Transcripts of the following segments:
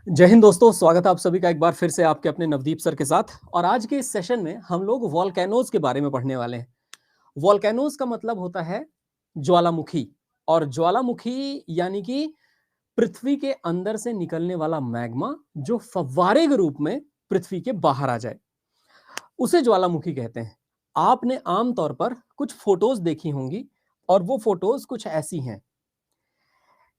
जय हिंद दोस्तों, स्वागत है आप सभी का एक बार फिर से आपके अपने नवदीप सर के साथ। और आज के इस सेशन में हम लोग वॉल्केनोज के बारे में पढ़ने वाले हैं। वॉल्केनोज का मतलब होता है ज्वालामुखी। और ज्वालामुखी यानी कि पृथ्वी के अंदर से निकलने वाला मैग्मा जो फव्वारे के रूप में पृथ्वी के बाहर आ जाए, उसे ज्वालामुखी कहते हैं। आपने आमतौर पर कुछ फोटोज देखी होंगी और वो फोटोज कुछ ऐसी हैं।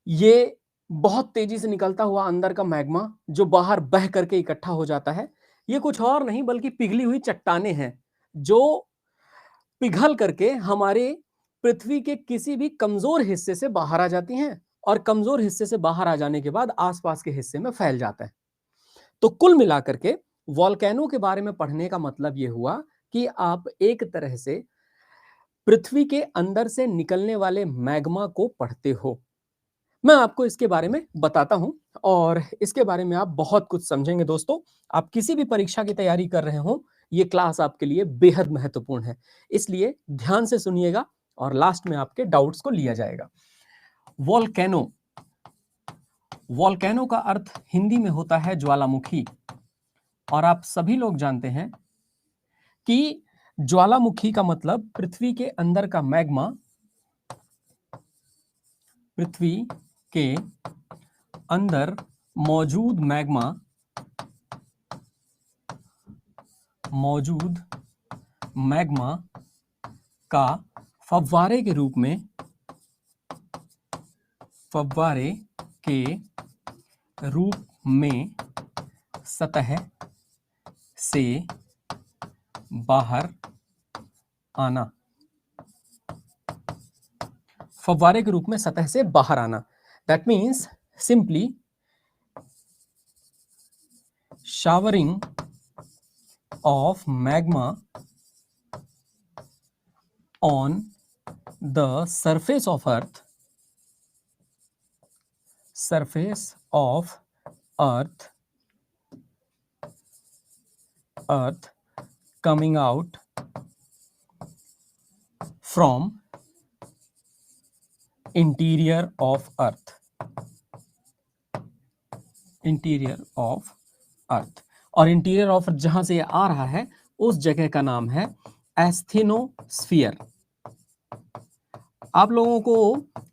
ये बहुत तेजी से निकलता हुआ अंदर का मैग्मा जो बाहर बह करके इकट्ठा हो जाता है, ये कुछ और नहीं बल्कि पिघली हुई चट्टानें हैं जो पिघल करके हमारे पृथ्वी के किसी भी कमजोर हिस्से से बाहर आ जाती हैं और कमजोर हिस्से से बाहर आ जाने के बाद आसपास के हिस्से में फैल जाता है। तो कुल मिलाकर के वॉल्केनो के बारे में पढ़ने का मतलब यह हुआ कि आप एक तरह से पृथ्वी के अंदर से निकलने वाले मैग्मा को पढ़ते हो। मैं आपको इसके बारे में बताता हूं और इसके बारे में आप बहुत कुछ समझेंगे दोस्तों। आप किसी भी परीक्षा की तैयारी कर रहे हो, ये क्लास आपके लिए बेहद महत्वपूर्ण है, इसलिए ध्यान से सुनिएगा और लास्ट में आपके डाउट्स को लिया जाएगा। वॉल्केनो, वॉल्केनो का अर्थ हिंदी में होता है ज्वालामुखी। और आप सभी लोग जानते हैं कि ज्वालामुखी का मतलब पृथ्वी के अंदर का मैग्मा पृथ्वी के अंदर मौजूद मैग्मा का फव्वारे के रूप में सतह से बाहर आना। फव्वारे के रूप में सतह से बाहर आना, that means simply showering of magma on the surface of earth coming out from interior of earth और इंटीरियर ऑफ जहां से ये आ रहा है उस जगह का नाम है एस्थेनोस्फीयर। आप लोगों को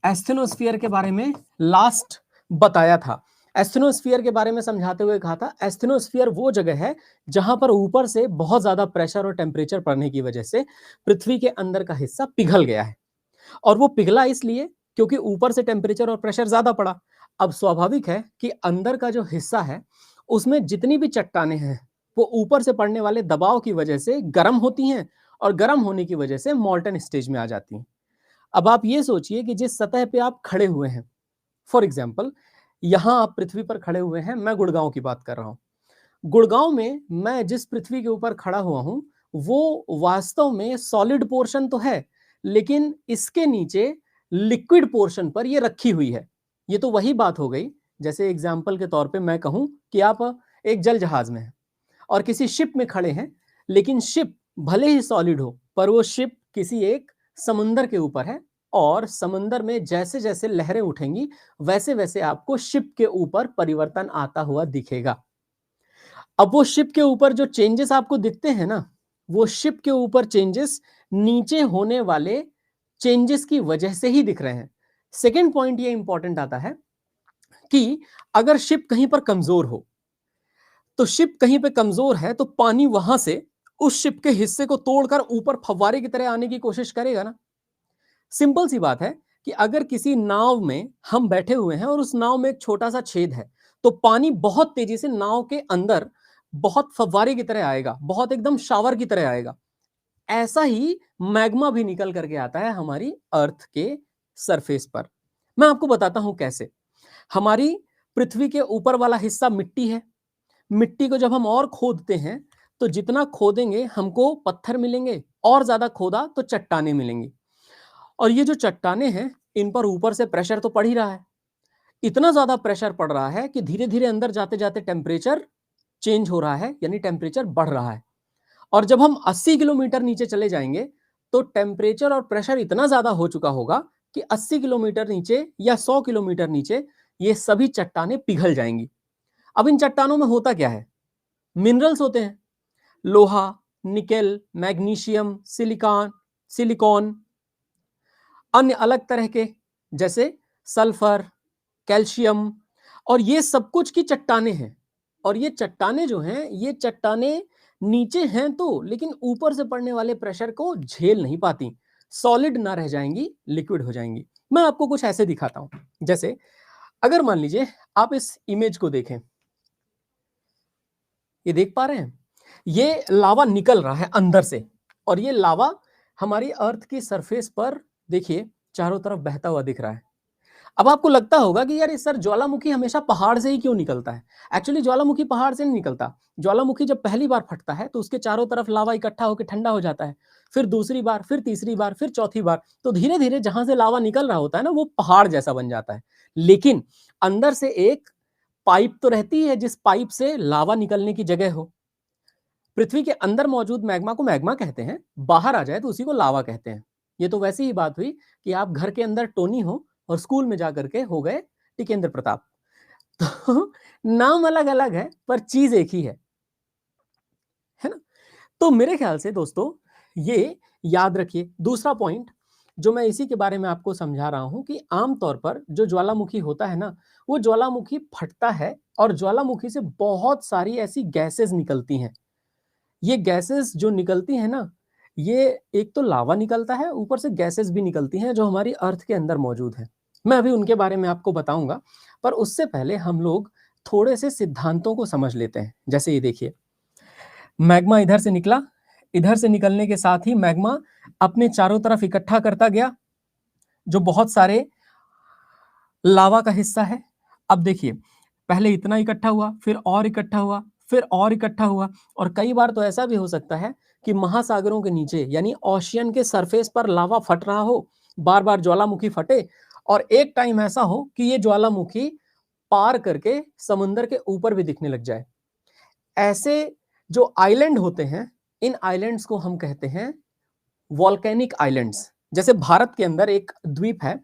एस्थेनोस्फीयर के बारे में लास्ट बताया था। एस्थेनोस्फीयर के बारे में समझाते हुए कहा था एस्थेनोस्फीयर वो जगह है जहां पर ऊपर से बहुत ज्यादा प्रेशर और टेम्परेचर पड़ने की वजह से पृथ्वी के अंदर का हिस्सा पिघल गया है। और वो पिघला इसलिए क्योंकि ऊपर से टेम्परेचर और प्रेशर ज्यादा पड़ा। अब स्वाभाविक है कि अंदर का जो हिस्सा है उसमें जितनी भी चट्टानें हैं वो ऊपर से पड़ने वाले दबाव की वजह से गर्म होती हैं और गर्म होने की वजह से मॉल्टन स्टेज में आ जाती हैं। अब आप ये सोचिए कि जिस सतह पे आप खड़े हुए हैं, फॉर एग्जाम्पल यहां आप पृथ्वी पर खड़े हुए हैं, मैं गुड़गांव की बात कर रहा हूं। गुड़गांव में मैं जिस पृथ्वी के ऊपर खड़ा हुआ हूं वो वास्तव में सॉलिड पोर्शन तो है, लेकिन इसके नीचे लिक्विड पोर्शन पर ये रखी हुई है। ये तो वही बात हो गई जैसे एग्जाम्पल के तौर पे मैं कहूं कि आप एक जल जहाज में हैं और किसी शिप में खड़े हैं, लेकिन शिप भले ही सॉलिड हो पर वो शिप किसी एक समुंदर के ऊपर है और समुंदर में जैसे जैसे लहरें उठेंगी वैसे वैसे आपको शिप के ऊपर परिवर्तन आता हुआ दिखेगा। अब वो शिप के ऊपर जो चेंजेस आपको दिखते हैं ना, वो शिप के ऊपर चेंजेस नीचे होने वाले चेंजेस की वजह से ही दिख रहे हैं। सेकेंड पॉइंट ये इंपॉर्टेंट आता है कि अगर शिप कहीं पर कमजोर हो, तो शिप कहीं पे कमजोर है तो पानी वहां से उस शिप के हिस्से को तोड़कर ऊपर फव्वारे की तरह आने की कोशिश करेगा ना। सिंपल सी बात है कि अगर किसी नाव में हम बैठे हुए हैं और उस नाव में एक छोटा सा छेद है तो पानी बहुत तेजी से नाव के अंदर बहुत फव्वारे की तरह आएगा, बहुत एकदम शावर की तरह आएगा। ऐसा ही मैग्मा भी निकल करके आता है हमारी अर्थ के सरफेस पर। मैं आपको बताता हूं कैसे। हमारी पृथ्वी के ऊपर वाला हिस्सा मिट्टी है। मिट्टी को जब हम और खोदते हैं तो जितना खोदेंगे हमको पत्थर मिलेंगे, और ज्यादा खोदा तो चट्टाने मिलेंगी। और ये जो चट्टाने हैं इन पर ऊपर से प्रेशर तो पड़ ही रहा है। इतना ज्यादा प्रेशर पड़ रहा है कि धीरे धीरे अंदर जाते जाते टेम्परेचर चेंज हो रहा है, यानी टेम्परेचर बढ़ रहा है। और जब हम 80 किलोमीटर नीचे चले जाएंगे तो टेम्परेचर और प्रेशर इतना ज्यादा हो चुका होगा कि 80 किलोमीटर नीचे या 100 किलोमीटर नीचे ये सभी चट्टानें पिघल जाएंगी। अब इन चट्टानों में होता क्या है, मिनरल्स होते हैं, लोहा, निकेल, मैग्नीशियम, सिलिकॉन, अन्य अलग तरह के जैसे सल्फर, कैल्शियम, और ये सब कुछ की चट्टाने हैं। और ये चट्टाने जो हैं, ये चट्टाने नीचे हैं तो, लेकिन ऊपर से पड़ने वाले प्रेशर को झेल नहीं पाती, सॉलिड ना रह जाएंगी, लिक्विड हो जाएंगी। मैं आपको कुछ ऐसे दिखाता हूं, जैसे अगर मान लीजिए आप इस इमेज को देखें, ये देख पा रहे हैं, ये लावा निकल रहा है अंदर से, और ये लावा हमारी अर्थ की सरफेस पर देखिए चारों तरफ बहता हुआ दिख रहा है। अब आपको लगता होगा कि यार ये सर ज्वालामुखी हमेशा पहाड़ से ही क्यों निकलता है? एक्चुअली ज्वालामुखी पहाड़ से नहीं निकलता। ज्वालामुखी जब पहली बार फटता है तो उसके चारों तरफ लावा इकट्ठा होकर ठंडा हो जाता है, फिर दूसरी बार, फिर तीसरी बार, फिर चौथी बार, तो धीरे धीरे जहां से लावा निकल रहा होता है ना, वो पहाड़ जैसा बन जाता है। लेकिन अंदर से एक पाइप तो रहती है जिस पाइप से लावा निकलने की जगह हो। पृथ्वी के अंदर मौजूद मैग्मा को मैग्मा कहते हैं, बाहर आ जाए तो उसी को लावा कहते हैं। ये तो वैसी ही बात हुई कि आप घर के अंदर टोनी हो और स्कूल में जाकर के हो गए टिकेंद्र प्रताप। तो नाम अलग अलग है पर चीज एक ही है ना? तो मेरे ख्याल से दोस्तों ये याद रखिए। दूसरा पॉइंट जो मैं इसी के बारे में आपको समझा रहा हूं कि आमतौर पर जो ज्वालामुखी होता है ना, वो ज्वालामुखी फटता है और ज्वालामुखी से बहुत सारी ऐसी गैसेस निकलती हैं। ये गैसेस जो निकलती हैं ना, ये एक तो लावा निकलता है, ऊपर से गैसेस भी निकलती हैं जो हमारी अर्थ के अंदर मौजूद है। मैं अभी उनके बारे में आपको बताऊंगा, पर उससे पहले हम लोग थोड़े से सिद्धांतों को समझ लेते हैं। जैसे ये देखिए, मैग्मा इधर से निकला, इधर से निकलने के साथ ही मैग्मा अपने चारों तरफ इकट्ठा करता गया, जो बहुत सारे लावा का हिस्सा है। अब देखिए, पहले इतना इकट्ठा हुआ, फिर और इकट्ठा हुआ, फिर और इकट्ठा हुआ, और कई बार तो ऐसा भी हो सकता है कि महासागरों के नीचे यानी ओशियन के सरफेस पर लावा फट रहा हो, बार बार ज्वालामुखी फटे, और एक टाइम ऐसा हो कि ये ज्वालामुखी पार करके समुद्र के ऊपर भी दिखने लग जाए। ऐसे जो आइलैंड होते हैं, इन आइलैंड्स को हम कहते हैं वॉल्केनिक आइलैंड्स। जैसे भारत के अंदर एक द्वीप है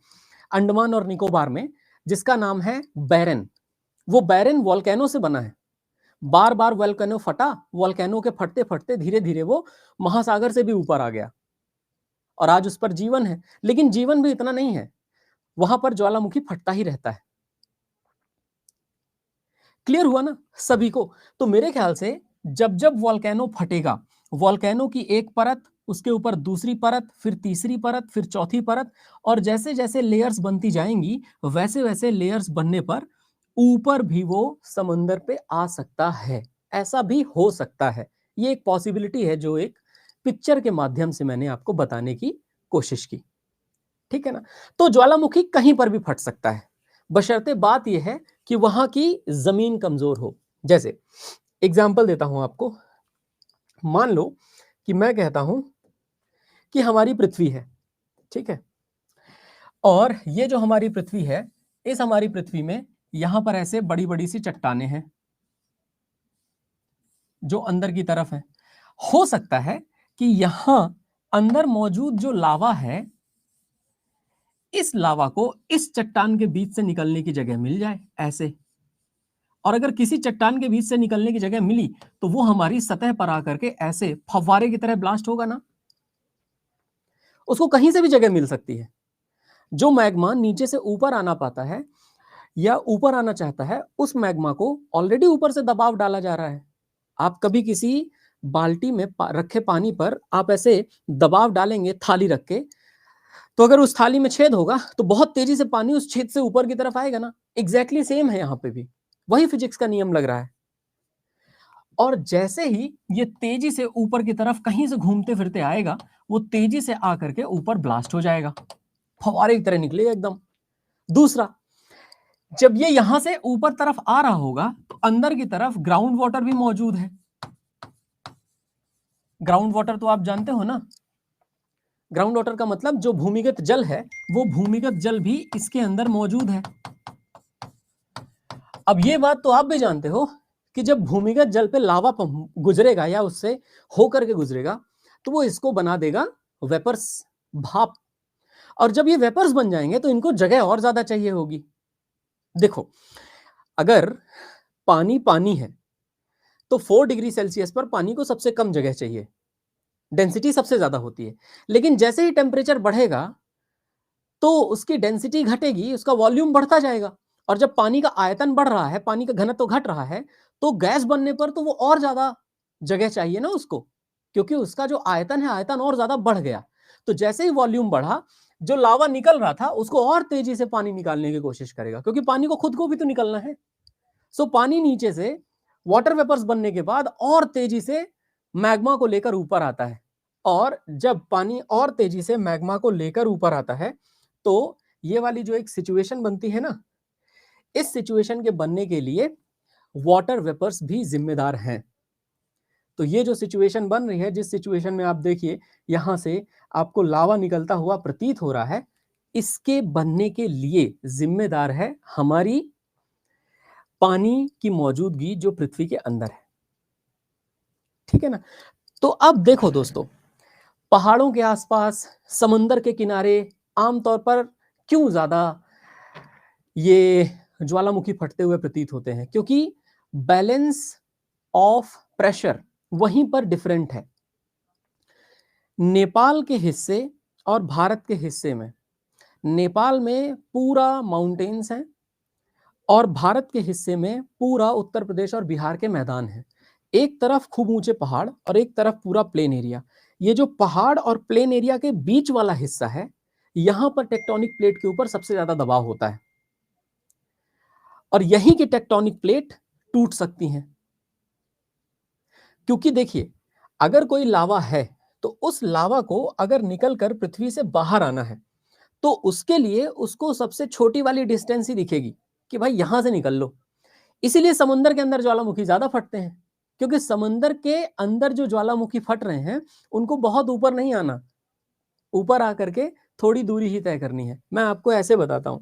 अंडमान और निकोबार में, जिसका नाम है बैरन। वो बैरन वॉल्केनो से बना है। बार बार वॉल्केनो फटा, वॉल्केनो के फटते फटते धीरे धीरे वो महासागर से भी ऊपर आ गया, और आज उस पर जीवन है। लेकिन जीवन भी इतना नहीं है, वहां पर ज्वालामुखी फटता ही रहता है। क्लियर हुआ ना सभी को? तो मेरे ख्याल से जब जब वॉल्केनो फटेगा, वॉल्केनो की एक परत, उसके ऊपर दूसरी परत, फिर तीसरी परत, फिर चौथी परत, और जैसे जैसे लेयर्स बनती जाएंगी वैसे वैसे लेयर्स बनने पर ऊपर भी वो समंदर पे आ सकता है। ऐसा भी हो सकता है, ये एक पॉसिबिलिटी है जो एक पिक्चर के माध्यम से मैंने आपको बताने की कोशिश की। ठीक है ना? तो ज्वालामुखी कहीं पर भी फट सकता है, बशर्ते बात यह है कि वहां की जमीन कमजोर हो। जैसे एग्जाम्पल देता हूं आपको, मान लो कि मैं कहता हूं कि हमारी पृथ्वी है, ठीक है, और ये जो हमारी पृथ्वी है, इस हमारी पृथ्वी में यहां पर ऐसे बड़ी बड़ी सी चट्टाने हैं जो अंदर की तरफ है। हो सकता है कि यहां अंदर मौजूद जो लावा है, इस लावा को इस चट्टान के बीच से निकलने की जगह मिल जाए ऐसे, और अगर किसी चट्टान के बीच से निकलने की जगह मिली तो वो हमारी सतह पर आकर के ऐसे फव्वारे की तरह ब्लास्ट होगा ना। उसको कहीं से भी जगह मिल सकती है। जो मैग्मा नीचे से ऊपर आना पाता है या ऊपर आना चाहता है, उस मैग्मा को ऑलरेडी ऊपर से दबाव डाला जा रहा है। आप कभी किसी बाल्टी में रखे पानी पर आप ऐसे दबाव डालेंगे थाली रख के, तो अगर उस थाली में छेद होगा तो बहुत तेजी से पानी उस छेद से ऊपर की तरफ आएगा ना। एग्जैक्टली सेम है यहां पे भी, वही फिजिक्स का नियम लग रहा है। और जैसे ही ये तेजी से ऊपर की तरफ कहीं से घूमते फिरते आएगा, वो तेजी से आकर के ऊपर ब्लास्ट हो जाएगा, फवारे की तरह निकलेगा एकदम। दूसरा, जब ये यहां से ऊपर तरफ आ रहा होगा तो अंदर की तरफ ग्राउंड वाटर भी मौजूद है। ग्राउंड वाटर तो आप जानते हो ना, ग्राउंड वाटर का मतलब जो भूमिगत जल है, वो भूमिगत जल भी इसके अंदर मौजूद है। अब ये बात तो आप भी जानते हो कि जब भूमिगत जल पे लावा गुजरेगा या उससे होकर के गुजरेगा तो वो इसको बना देगा वेपर्स, भाप। और जब ये वेपर्स बन जाएंगे तो इनको जगह और ज्यादा चाहिए होगी। देखो, अगर पानी पानी है तो 4 डिग्री सेल्सियस पर पानी को सबसे कम जगह चाहिए, डेंसिटी सबसे ज्यादा होती है। लेकिन जैसे ही टेम्परेचर बढ़ेगा तो उसकी डेंसिटी घटेगी, उसका वॉल्यूम बढ़ता जाएगा। और जब पानी का आयतन बढ़ रहा है, पानी का घनत्व घट रहा है, तो गैस बनने पर तो वो और ज्यादा जगह चाहिए ना उसको, क्योंकि उसका जो आयतन है, आयतन और ज्यादा बढ़ गया। तो जैसे ही वॉल्यूम बढ़ा, जो लावा निकल रहा था उसको और तेजी से पानी निकालने की कोशिश करेगा, क्योंकि पानी को खुद को भी तो निकलना है। सो पानी नीचे से वाटर वेपर्स बनने के बाद और तेजी से मैग्मा को लेकर ऊपर आता है। और जब पानी और तेजी से मैग्मा को लेकर ऊपर आता है तो ये वाली जो एक सिचुएशन बनती है ना, इस सिचुएशन के बनने के लिए वाटर वेपर्स भी जिम्मेदार हैं। तो ये जो सिचुएशन बन रही है, जिस सिचुएशन में आप देखिए यहां से आपको लावा निकलता हुआ प्रतीत हो रहा है, इसके बनने के लिए जिम्मेदार है हमारी पानी की मौजूदगी जो पृथ्वी के अंदर है। ठीक है ना। तो अब देखो दोस्तों, पहाड़ों के आसपास, समंदर के किनारे आमतौर पर क्यों ज्यादा ये ज्वालामुखी फटते हुए प्रतीत होते हैं? क्योंकि बैलेंस ऑफ प्रेशर वहीं पर डिफरेंट है। नेपाल के हिस्से और भारत के हिस्से में, नेपाल में पूरा माउंटेन्स हैं और भारत के हिस्से में पूरा उत्तर प्रदेश और बिहार के मैदान हैं। एक तरफ खूब ऊंचे पहाड़ और एक तरफ पूरा प्लेन एरिया। ये जो पहाड़ और प्लेन एरिया के बीच वाला हिस्सा है, यहां पर टेक्टोनिक प्लेट के ऊपर सबसे ज्यादा दबाव होता है और यहीं की टेक्टोनिक प्लेट टूट सकती हैं। क्योंकि देखिए, अगर कोई लावा है तो उस लावा को अगर निकलकर पृथ्वी से बाहर आना है तो उसके लिए उसको सबसे छोटी वाली डिस्टेंस ही दिखेगी कि भाई यहां से निकल लो। इसीलिए समुद्र के अंदर ज्वालामुखी ज्यादा फटते हैं, क्योंकि समुद्र के अंदर जो ज्वालामुखी फट रहे हैं उनको बहुत ऊपर नहीं आना, ऊपर आकर के थोड़ी दूरी ही तय करनी है। मैं आपको ऐसे बताता हूं,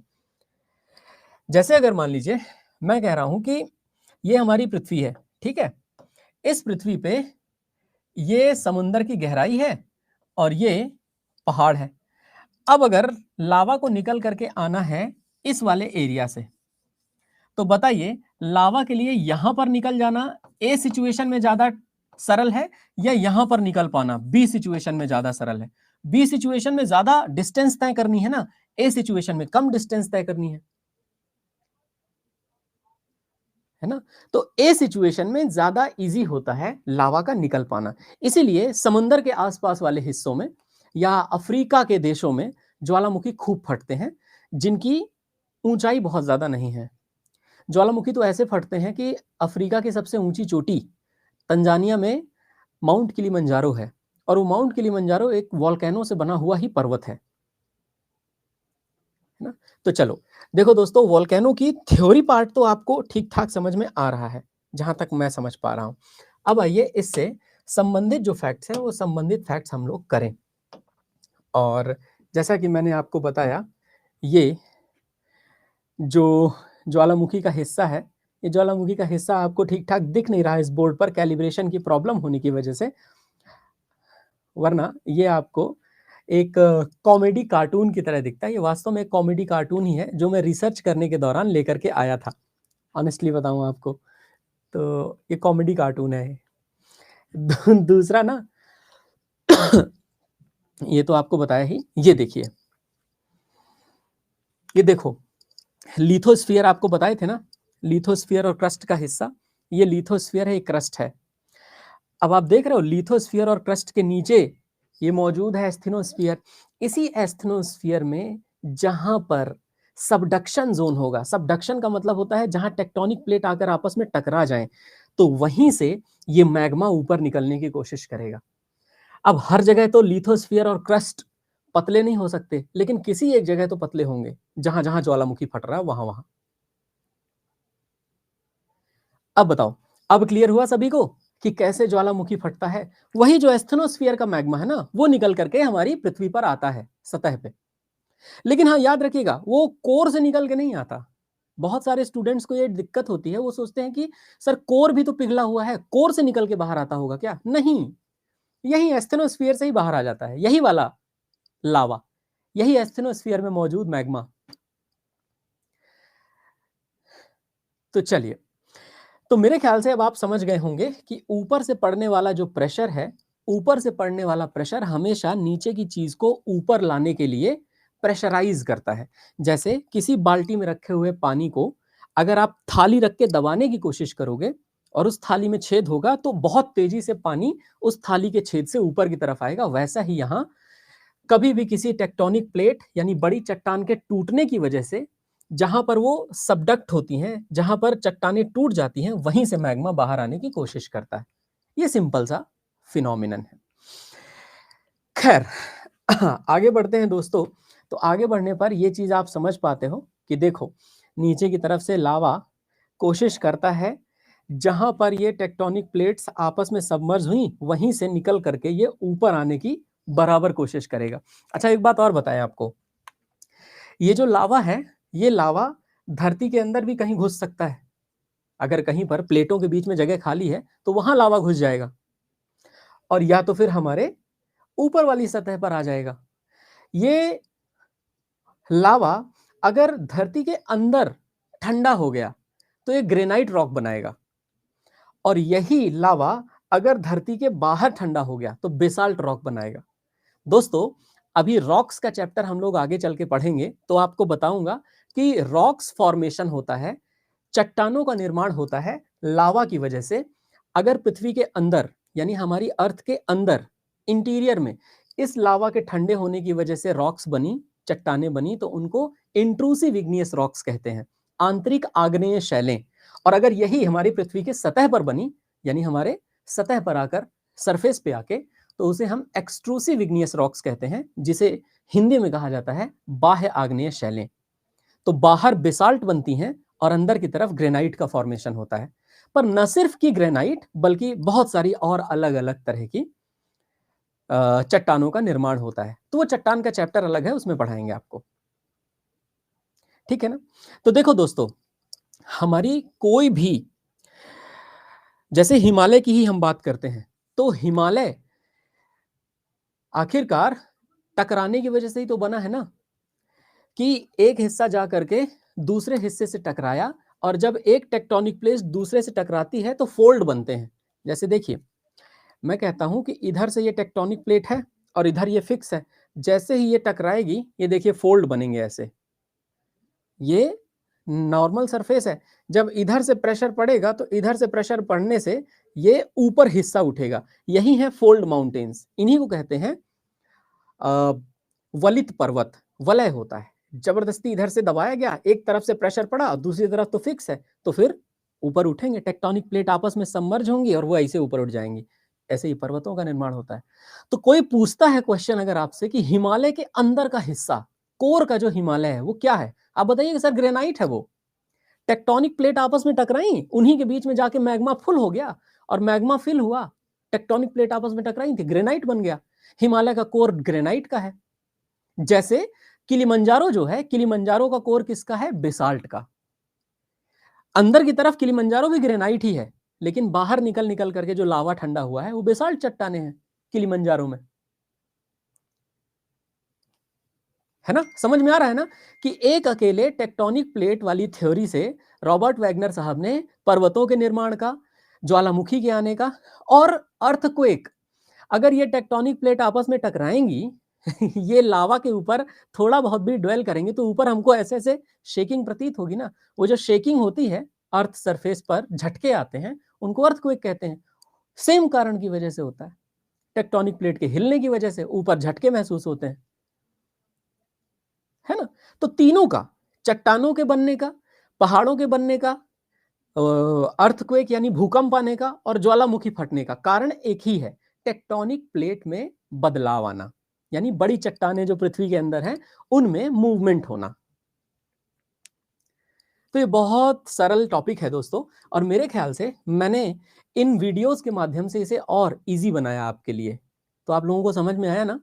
जैसे अगर मान लीजिए मैं कह रहा हूं कि ये हमारी पृथ्वी है, ठीक है, इस पृथ्वी पे ये समुद्र की गहराई है और ये पहाड़ है। अब अगर लावा को निकल करके आना है इस वाले एरिया से, तो बताइए लावा के लिए यहां पर निकल जाना ए सिचुएशन में ज्यादा सरल है या यहां पर निकल पाना बी सिचुएशन में ज्यादा सरल है? बी सिचुएशन में ज्यादा डिस्टेंस तय करनी है ना, ए सिचुएशन में कम डिस्टेंस तय करनी है ना। तो ए सिचुएशन में ज्यादा इजी होता है लावा का निकल पाना। इसीलिए समुद्र के आसपास वाले हिस्सों में या अफ्रीका के देशों में ज्वालामुखी खूब फटते हैं, जिनकी ऊंचाई बहुत ज्यादा नहीं है। ज्वालामुखी तो ऐसे फटते हैं कि अफ्रीका की सबसे ऊंची चोटी तंजानिया में माउंट किलिमंजारो है और वो माउंट किलिमंजारो एक वॉल्केनो से बना हुआ ही पर्वत है ना। तो चलो देखो दोस्तों, वॉल्केनो की थ्योरी पार्ट तो आपको ठीक ठाक समझ में आ रहा है जहां तक मैं समझ पा रहा हूं। अब आइए इससे संबंधित जो फैक्ट्स हैं वो संबंधित फैक्ट्स हम लोग करें। और जैसा कि मैंने आपको बताया, ये जो ज्वालामुखी का हिस्सा है, ये ज्वालामुखी का हिस्सा आपको ठीक ठाक दिख नहीं रहा है इस बोर्ड पर, कैलिब्रेशन की प्रॉब्लम होने की वजह से, वरना ये आपको एक कॉमेडी कार्टून की तरह दिखता है। ये वास्तव में एक कॉमेडी कार्टून ही है जो मैं रिसर्च करने के दौरान लेकर के आया था। ऑनेस्टली बताऊं आपको तो ये कॉमेडी कार्टून है। दूसरा ना, ये तो आपको बताया ही, ये देखिए, ये देखो, लिथोस्फीयर आपको बताए थे ना, लिथोस्फीयर और क्रस्ट का हिस्सा, ये लिथोस्फीयर है, ये क्रस्ट है। अब आप देख रहे हो लिथोस्फीयर और क्रस्ट के नीचे ये मौजूद है एस्थेनोस्फीयर। इसी एस्थेनोस्फीयर में जहां पर सबडक्शन जोन होगा, सबडक्शन का मतलब होता है जहां टेक्टोनिक प्लेट आकर आपस में टकरा जाएं, तो वहीं से ये मैग्मा ऊपर निकलने की कोशिश करेगा। अब हर जगह तो लिथोस्फीयर और क्रस्ट पतले नहीं हो सकते, लेकिन किसी एक जगह तो पतले होंगे, जहां जहां ज्वालामुखी फट रहा है वहां वहां। अब बताओ, अब क्लियर हुआ सभी को कि कैसे ज्वालामुखी फटता है? वही जो एस्थेनोस्फीयर का मैग्मा है ना, वो निकल करके हमारी पृथ्वी पर आता है सतह पे। लेकिन हाँ, याद रखिएगा, वो कोर से निकल के नहीं आता। बहुत सारे स्टूडेंट्स को ये दिक्कत होती है, वो सोचते हैं कि सर कोर भी तो पिघला हुआ है, कोर से निकल के बाहर आता होगा क्या? नहीं, यही एस्थेनोस्फीयर से ही बाहर आ जाता है, यही वाला लावा, यही एस्थेनोस्फीयर में मौजूद मैग्मा। तो चलिए, तो मेरे ख्याल से अब आप समझ गए होंगे कि ऊपर से पड़ने वाला जो प्रेशर है, ऊपर से पड़ने वाला प्रेशर हमेशा नीचे की चीज को ऊपर लाने के लिए प्रेशराइज करता है। जैसे किसी बाल्टी में रखे हुए पानी को अगर आप थाली रख के दबाने की कोशिश करोगे और उस थाली में छेद होगा तो बहुत तेजी से पानी उस थाली के छेद से ऊपर की तरफ आएगा। वैसा ही यहां कभी भी किसी टेक्टोनिक प्लेट यानी बड़ी चट्टान के टूटने की वजह से जहां पर वो सबडक्ट होती हैं, जहां पर चट्टानें टूट जाती हैं, वहीं से मैग्मा बाहर आने की कोशिश करता है। ये सिंपल सा फिनोमिनन है। खैर आगे बढ़ते हैं दोस्तों। तो आगे बढ़ने पर यह चीज आप समझ पाते हो कि देखो नीचे की तरफ से लावा कोशिश करता है जहां पर ये टेक्टोनिक प्लेट्स आपस में सबमर्ज हुई वहीं से निकल करके ये ऊपर आने की बराबर कोशिश करेगा। अच्छा एक बात और बताएं आपको, ये जो लावा है ये लावा धरती के अंदर भी कहीं घुस सकता है। अगर कहीं पर प्लेटों के बीच में जगह खाली है तो वहां लावा घुस जाएगा और या तो फिर हमारे ऊपर वाली सतह पर आ जाएगा। ये लावा अगर धरती के अंदर ठंडा हो गया तो ये ग्रेनाइट रॉक बनाएगा और यही लावा अगर धरती के बाहर ठंडा हो गया तो बेसाल्ट रॉक बनाएगा। दोस्तों अभी रॉक्स का चैप्टर हम लोग आगे चल के पढ़ेंगे तो आपको बताऊंगा कि रॉक्स फॉर्मेशन होता है, चट्टानों का निर्माण होता है लावा की वजह से। अगर पृथ्वी के अंदर यानी हमारी अर्थ के अंदर इंटीरियर में इस लावा के ठंडे होने की वजह से रॉक्स बनी, चट्टानें बनी, तो उनको इंट्रूसिव इग्नियस रॉक्स कहते हैं, आंतरिक आग्नेय शैलें। और अगर यही हमारी पृथ्वी के सतह पर बनी यानी हमारे सतह पर आकर सरफेस पे आके तो उसे हम एक्सट्रूसिव इग्नियस रॉक्स कहते हैं, जिसे हिंदी में कहा जाता है बाह्य आग्नेय शैलें। तो बाहर बेसाल्ट बनती हैं और अंदर की तरफ ग्रेनाइट का फॉर्मेशन होता है। पर न सिर्फ की ग्रेनाइट बल्कि बहुत सारी और अलग अलग तरह की चट्टानों का निर्माण होता है। तो वो चट्टान का चैप्टर अलग है, उसमें पढ़ाएंगे आपको, ठीक है ना। तो देखो दोस्तों हमारी कोई भी, जैसे हिमालय की ही हम बात करते हैं तो हिमालय आखिरकार टकराने की वजह से ही तो बना है ना, कि एक हिस्सा जा करके दूसरे हिस्से से टकराया और जब एक टेक्टोनिक प्लेट दूसरे से टकराती है तो फोल्ड बनते हैं। जैसे देखिए मैं कहता हूं कि इधर से ये टेक्टोनिक प्लेट है और इधर ये फिक्स है, जैसे ही ये टकराएगी ये देखिए फोल्ड बनेंगे ऐसे। ये नॉर्मल सरफेस है, जब इधर से प्रेशर पड़ेगा तो इधर से प्रेशर पड़ने से ये ऊपर हिस्सा उठेगा। यही है फोल्ड माउंटेन्स, इन्हीं को कहते हैं वलित पर्वत। वलय होता है, जबरदस्ती इधर से दबाया गया, एक तरफ से प्रेशर पड़ा, दूसरी तरफ तो फिक्स है, तो फिर ऊपर उठेंगे, टेक्टोनिक प्लेट आपस में सबमर्ज होंगी और वो ऐसे ऊपर उठ जाएंगी। ऐसे ही पर्वतों का निर्माण होता है। तो कोई पूछता है क्वेश्चन अगर आपसे कि हिमालय के अंदर का हिस्सा, कोर का जो हिमालय है वो क्या है, आप बताइए कि सर ग्रेनाइट है। वो टेक्टोनिक प्लेट आपस में टकराई, उन्हीं के बीच में जाके मैग्मा फुल हो गया और मैग्मा फिल हुआ, टेक्टोनिक प्लेट आपस में टकराई थी, ग्रेनाइट बन गया। हिमालय का कोर ग्रेनाइट का है। जैसे किलिमंजारो जो है, किलिमंजारो का कोर किसका है, बेसाल्ट का। अंदर की तरफ किलिमंजारो भी ग्रेनाइट ही है, लेकिन बाहर निकल निकल करके जो लावा ठंडा हुआ है वो बेसाल्ट चट्टाने हैं किलिमंजारो में, है ना। समझ में आ रहा है ना कि एक अकेले टेक्टोनिक प्लेट वाली थ्योरी से रॉबर्ट वैगनर साहब ने पर्वतों के निर्माण का, ज्वालामुखी के आने का और अर्थक्वेक, अगर ये टेक्टोनिक प्लेट आपस में टकराएंगी ये लावा के ऊपर थोड़ा बहुत भी ड्वेल करेंगे तो ऊपर हमको ऐसे ऐसे शेकिंग प्रतीत होगी ना। वो जो शेकिंग होती है अर्थ सरफेस पर, झटके आते हैं, उनको अर्थक्वेक कहते हैं। सेम कारण की वजह से होता है, टेक्टोनिक प्लेट के हिलने की वजह से ऊपर झटके महसूस होते हैं, है ना। तो तीनों का, चट्टानों के बनने का, पहाड़ों के बनने का, अर्थक्वेक यानी भूकंप आने का और ज्वालामुखी फटने का कारण एक ही है, टेक्टोनिक प्लेट में बदलाव आना, यानी बड़ी चट्टानें जो पृथ्वी के अंदर हैं उनमें मूवमेंट होना। तो ये बहुत सरल टॉपिक है दोस्तों, और मेरे ख्याल से मैंने इन वीडियोस के माध्यम से इसे और इजी बनाया आपके लिए। तो आप लोगों को समझ में आया ना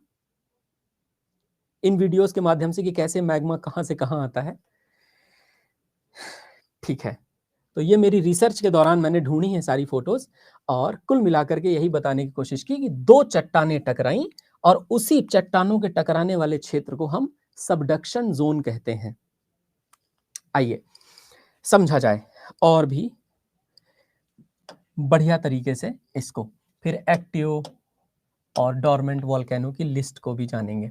इन वीडियोस के माध्यम से कि कैसे मैग्मा कहां से कहां आता है, ठीक है। तो ये मेरी रिसर्च के दौरान मैंने ढूंढी है सारी फोटोज, और कुल मिलाकर के यही बताने की कोशिश की कि दो चट्टानें टकराई और उसी चट्टानों के टकराने वाले क्षेत्र को हम सबडक्शन जोन कहते हैं। आइए समझा जाए और भी बढ़िया तरीके से इसको, फिर एक्टिव और डोरमेंट वोल्केनो की लिस्ट को भी जानेंगे।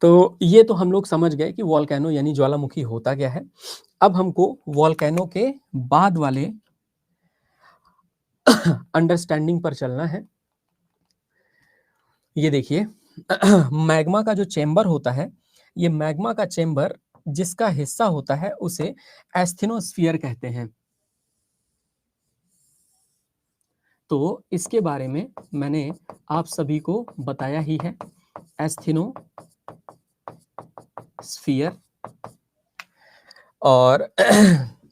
तो ये तो हम लोग समझ गए कि वोल्केनो यानी ज्वालामुखी होता क्या है। अब हमको वोल्केनो के बाद वाले अंडरस्टैंडिंग पर चलना है। ये देखिए मैग्मा का जो चेंबर होता है, ये मैग्मा का चेंबर जिसका हिस्सा होता है उसे एस्थेनोस्फीयर कहते हैं। तो इसके बारे में मैंने आप सभी को बताया ही है, एस्थेनोस्फीयर और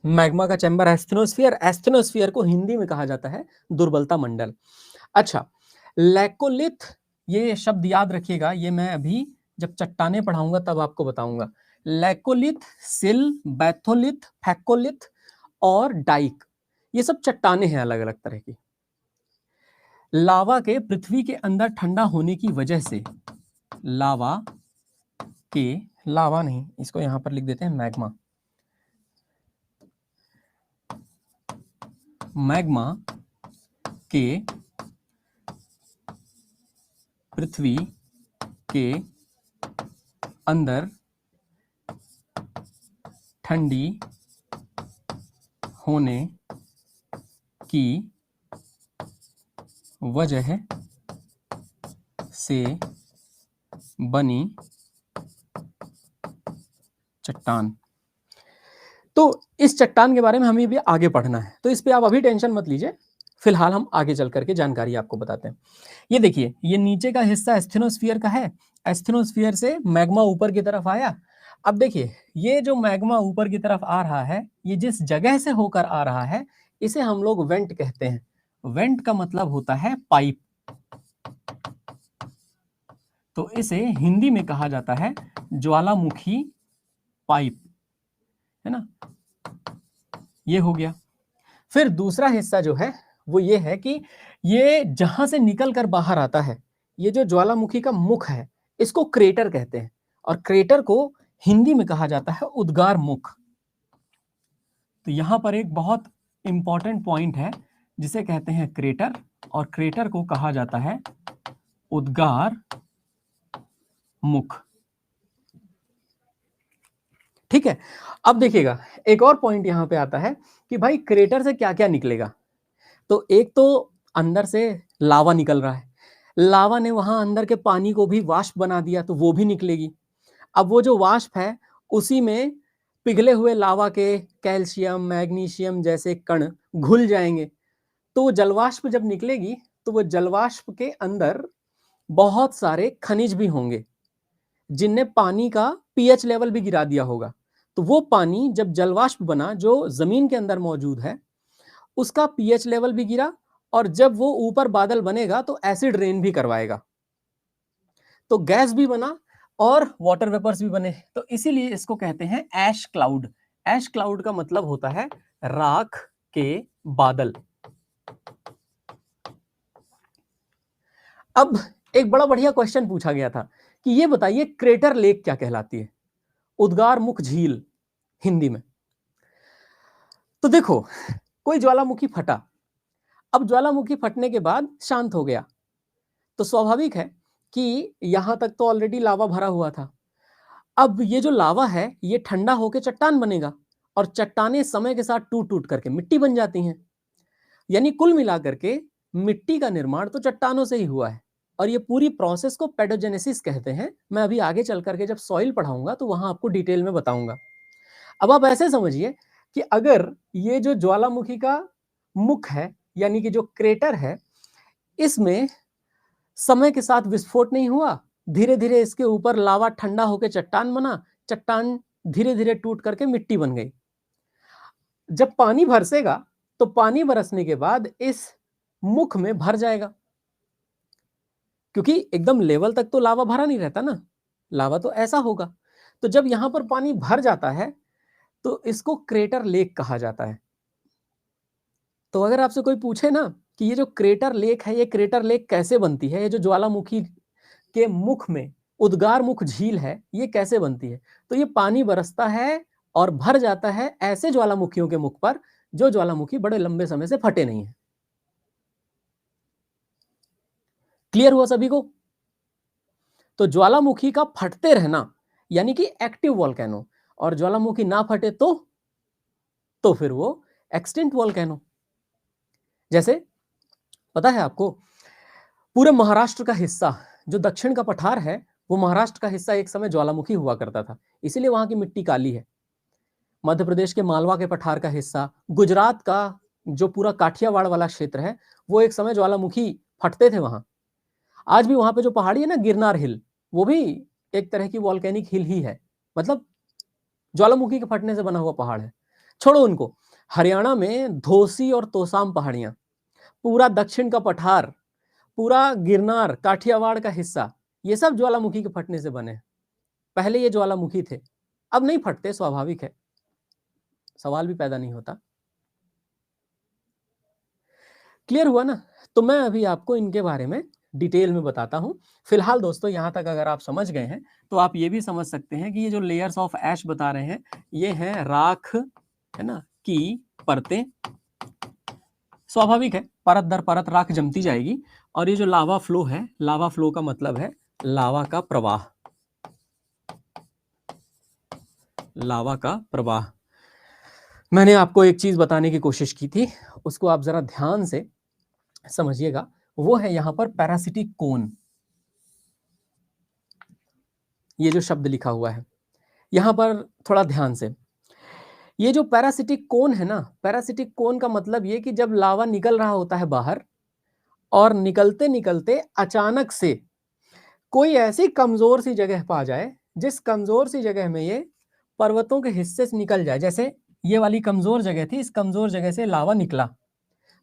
मैग्मा का चैम्बर एस्थेनोस्फीयर, एस्थेनोस्फीयर को हिंदी में कहा जाता है दुर्बलता मंडल। अच्छा, लैकोलिथ, ये शब्द याद रखिएगा, ये मैं अभी जब चट्टाने पढ़ाऊंगा तब आपको बताऊंगा। लैकोलिथ, सिल, बैथोलिथ, फैकोलिथ और डाइक, ये सब चट्टाने हैं अलग अलग तरह की। लावा के पृथ्वी के अंदर ठंडा होने की वजह से, लावा नहीं, इसको यहां पर लिख देते हैं मैग्मा, मैग्मा के पृथ्वी के अंदर ठंडी होने की वजह से बनी चट्टान। तो इस चट्टान के बारे में हमें भी आगे पढ़ना है, तो इस पे आप अभी टेंशन मत लीजिए, फिलहाल हम आगे चल करके जानकारी आपको बताते हैं। ये देखिए, ये नीचे का हिस्सा एस्थेनोस्फीयर का है, एस्थेनोस्फीयर से मैग्मा ऊपर की तरफ आया। अब देखिए, ये जो मैग्मा ऊपर की तरफ आ रहा है, ये जिस जगह से होकर आ रहा है इसे हम लोग वेंट कहते हैं। वेंट का मतलब होता है पाइप, तो इसे हिंदी में कहा जाता है ज्वालामुखी पाइप, है ना। ये हो गया। फिर दूसरा हिस्सा जो है वो ये है कि ये जहां से निकल कर बाहर आता है, ये जो ज्वालामुखी का मुख है इसको क्रेटर कहते हैं, और क्रेटर को हिंदी में कहा जाता है उद्गार मुख। तो यहां पर एक बहुत इंपॉर्टेंट पॉइंट है जिसे कहते हैं क्रेटर, और क्रेटर को कहा जाता है उद्गार मुख। ठीक है, अब देखिएगा एक और पॉइंट यहां पे आता है कि भाई क्रेटर से क्या क्या निकलेगा। तो एक तो अंदर से लावा निकल रहा है, लावा ने वहां अंदर के पानी को भी वाष्प बना दिया तो वो भी निकलेगी। अब वो जो वाष्प है उसी में पिघले हुए लावा के कैल्शियम मैग्नीशियम जैसे कण घुल जाएंगे, तो वो जलवाष्प जब निकलेगी तो वो जलवाष्प के अंदर बहुत सारे खनिज भी होंगे जिनने पानी का पीएच लेवल भी गिरा दिया होगा। तो वो पानी जब जलवाष्प बना जो जमीन के अंदर मौजूद है उसका पीएच लेवल भी गिरा, और जब वो ऊपर बादल बनेगा तो एसिड रेन भी करवाएगा, तो गैस भी बना और वाटर वेपर्स भी बने। तो इसीलिए इसको कहते हैं ऐश क्लाउड। ऐश क्लाउड का मतलब होता है राख के बादल। अब एक बड़ा बढ़िया क्वेश्चन पूछा गया था कि ये बताइए क्रेटर लेक क्या कहलाती है, उद्गार मुख झील हिंदी में। तो देखो, कोई ज्वालामुखी फटा, अब ज्वालामुखी फटने के बाद शांत हो गया, तो स्वाभाविक है कि यहां तक तो ऑलरेडी लावा भरा हुआ था। अब ये जो लावा है ये ठंडा होकर चट्टान बनेगा, और चट्टानें समय के साथ टूट टूट करके मिट्टी बन जाती हैं। यानी कुल मिलाकर के मिट्टी का निर्माण तो चट्टानों से ही हुआ है, और ये पूरी प्रोसेस को पेडोजेनेसिस कहते हैं। मैं अभी आगे चल करके जब सॉइल पढ़ाऊंगा तो वहां आपको डिटेल में बताऊंगा। अब आप ऐसे समझिए कि अगर ये जो ज्वालामुखी का मुख है यानी कि जो क्रेटर है, इसमें समय के साथ विस्फोट नहीं हुआ, धीरे धीरे इसके ऊपर लावा ठंडा होकर चट्टान बना, चट्टान धीरे धीरे टूट करके मिट्टी बन गई। जब पानी बरसेगा तो पानी बरसने के बाद इस मुख में भर जाएगा, क्योंकि एकदम लेवल तक तो लावा भरा नहीं रहता ना, लावा तो ऐसा होगा। तो जब यहां पर पानी भर जाता है तो इसको क्रेटर लेक कहा जाता है। तो अगर आपसे कोई पूछे ना कि ये जो क्रेटर लेक है ये क्रेटर लेक कैसे बनती है, ये जो ज्वालामुखी के मुख में उद्गार मुख झील है ये कैसे बनती है, तो ये पानी बरसता है और भर जाता है ऐसे ज्वालामुखियों के मुख पर जो ज्वालामुखी बड़े लंबे समय से फटे नहीं है। क्लियर हुआ सभी को? तो ज्वालामुखी का फटते रहना यानी कि एक्टिव वोल्केनो, और ज्वालामुखी ना फटे तो फिर वो एक्सटिंक्ट वोल्केनो। जैसे पता है आपको, पूरे महाराष्ट्र का हिस्सा जो दक्षिण का पठार है, वो महाराष्ट्र का हिस्सा एक समय ज्वालामुखी हुआ करता था, इसीलिए वहां की मिट्टी काली है। मध्य प्रदेश के मालवा के पठार का हिस्सा, गुजरात का जो पूरा काठियावाड़ वाला क्षेत्र है, वो एक समय ज्वालामुखी फटते थे वहां। आज भी वहां पे जो पहाड़ी है ना, गिरनार हिल, वो भी एक तरह की वॉल्केनिक हिल ही है, मतलब ज्वालामुखी के फटने से बना हुआ पहाड़ है। छोड़ो उनको। हरियाणा में धोसी और तोसाम पहाड़ियां, पूरा दक्षिण का पठार, पूरा गिरनार, काठियावाड़ का हिस्सा, ये सब ज्वालामुखी के फटने से बने। पहले ये ज्वालामुखी थे, अब नहीं फटते, स्वाभाविक है, सवाल भी पैदा नहीं होता। क्लियर हुआ ना? तो मैं अभी आपको इनके बारे में डिटेल में बताता हूं। फिलहाल दोस्तों यहां तक अगर आप समझ गए हैं तो आप ये भी समझ सकते हैं कि ये जो लेयर्स ऑफ ऐश बता रहे हैं, ये हैं राख, है ना, की परतें। स्वाभाविक है, परत दर परत राख जमती जाएगी। और ये जो लावा फ्लो है, लावा फ्लो का मतलब है लावा का प्रवाह, लावा का प्रवाह। मैंने आपको एक चीज बताने की कोशिश की थी, उसको आप जरा ध्यान से समझिएगा। वो है यहां पर पैरासिटिक कोन, ये जो शब्द लिखा हुआ है यहां पर थोड़ा ध्यान से। ये जो पैरासिटिक कोन है ना, पैरासिटिक कोन का मतलब ये कि जब लावा निकल रहा होता है बाहर, और निकलते निकलते अचानक से कोई ऐसी कमजोर सी जगह पा जाए, जिस कमजोर सी जगह में ये पर्वतों के हिस्से से निकल जाए। जैसे ये वाली कमजोर जगह थी, इस कमजोर जगह से लावा निकला,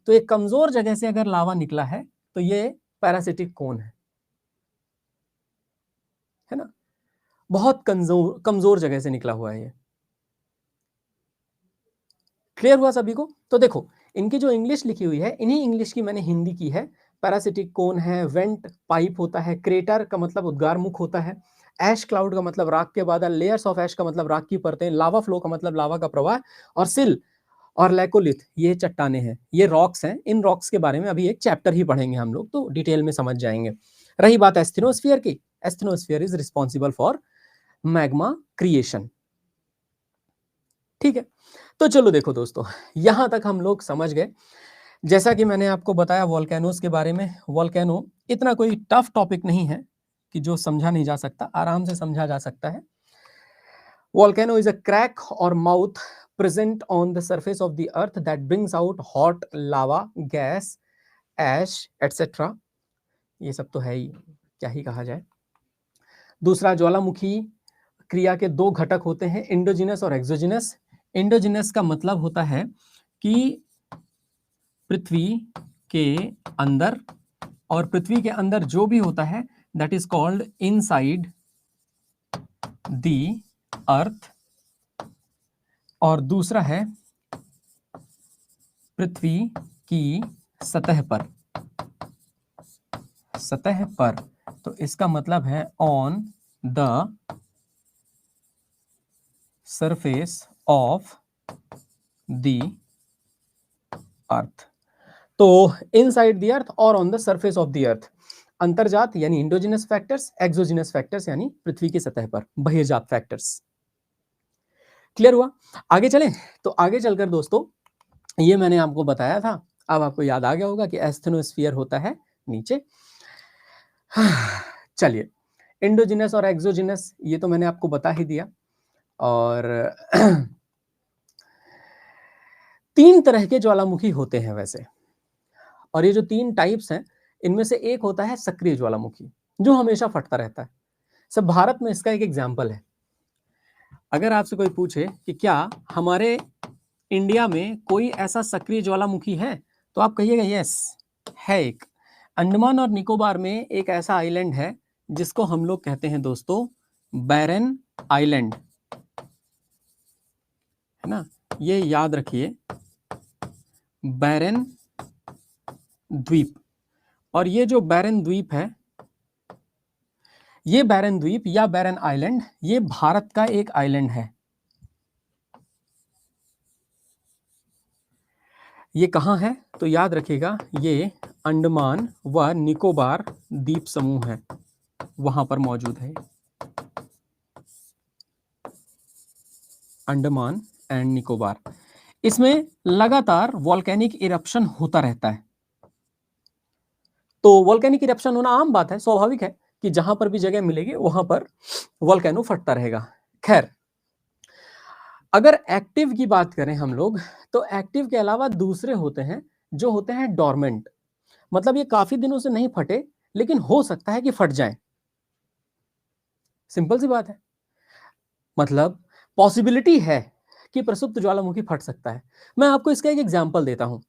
तो एक कमजोर जगह से अगर लावा निकला है तो ये पैरासिटिक कोन है ना, बहुत कमजोर कमजोर जगह से निकला हुआ है ये। क्लियर हुआ सभी को? तो देखो, इनकी जो इंग्लिश लिखी हुई है, इन्हीं इंग्लिश की मैंने हिंदी की है। पैरासिटिक कोन है, वेंट पाइप होता है, क्रेटर का मतलब उद्गार मुख होता है, ऐश क्लाउड का मतलब राख के बादल, लेयर्स ऑफ ऐश का मतलब राख की परतें, लावा फ्लो का मतलब लावा का प्रवाह, और सिल और लैकोलिथ ये चट्टाने हैं, ये रॉक्स हैं। इन रॉक्स के बारे में अभी एक चैप्टर ही पढ़ेंगे हम लोग, तो डिटेल में समझ जाएंगे। रही बात एस्थेनोस्फीयर की, asthenosphere is responsible for magma creation. ठीक है, तो चलो देखो दोस्तों, यहां तक हम लोग समझ गए। जैसा कि मैंने आपको बताया वोल्केनोस के बारे में, वोल्केनो इतना कोई टफ टॉपिक नहीं है कि जो समझा नहीं जा सकता, आराम से समझा जा सकता है। Volcano is a crack or mouth present on the surface of the earth that brings out hot lava, gas, ash, etc. ये सब तो है ही, क्या ही कहा जाए। दूसरा, ज्वालामुखी क्रिया के दो घटक होते हैं, इंडोजिनस और एक्सोजिनस। इंडोजिनस का मतलब होता है कि पृथ्वी के अंदर, और पृथ्वी के अंदर जो भी होता है that is called inside the earth. और दूसरा है पृथ्वी की सतह पर, सतह पर, तो इसका मतलब है on the surface of the earth. तो इनसाइड द अर्थ और on the surface of the earth, अंतर्जात यानी इंडोजिनस फैक्टर्स, एक्सोजिनस फैक्टर्स यानी पृथ्वी की सतह पर बहिर्जात फैक्टर्स। क्लियर हुआ? आगे चलें। तो आगे चलकर दोस्तों, ये मैंने आपको बताया था, अब आपको याद आ गया होगा कि एस्थेनोस्फीयर होता है नीचे। चलिए, इंडोजिनस और एक्सोजिनस ये तो मैंने आपको बता ही दिया। और तीन तरह के ज्वालामुखी होते हैं वैसे, और ये जो तीन टाइप्स हैं, इनमें से एक होता है सक्रिय ज्वालामुखी, जो हमेशा फटता रहता है। सब भारत में इसका एक एग्जाम्पल है। अगर आपसे कोई पूछे कि क्या हमारे इंडिया में कोई ऐसा सक्रिय ज्वालामुखी है, तो आप कहिएगा यस है। एक अंडमान और निकोबार में एक ऐसा आइलैंड है जिसको हम लोग कहते हैं दोस्तों बैरन आइलैंड, है ना, ये याद रखिए, बैरन द्वीप। और ये जो बैरन द्वीप है, ये बैरन द्वीप या बैरन आइलैंड, ये भारत का एक आइलैंड है। ये कहाँ है? तो याद रखिएगा, ये अंडमान व निकोबार द्वीप समूह है, वहां पर मौजूद है। अंडमान एंड निकोबार, इसमें लगातार वॉल्केनिक इरप्शन होता रहता है। तो वॉल्केनिक इरप्शन होना आम बात है, स्वाभाविक है कि जहां पर भी जगह मिलेगी वहां पर वॉल्केनो फटता रहेगा। खैर, अगर एक्टिव की बात करें हम लोग, तो एक्टिव के अलावा दूसरे होते हैं जो होते हैं डोरमेंट। मतलब ये काफी दिनों से नहीं फटे, लेकिन हो सकता है कि फट जाएं। सिंपल सी बात है, मतलब पॉसिबिलिटी है कि प्रसुप्त ज्वालामुखी फट सकता है। मैं आपको इसका एक एग्जांपल देता हूं।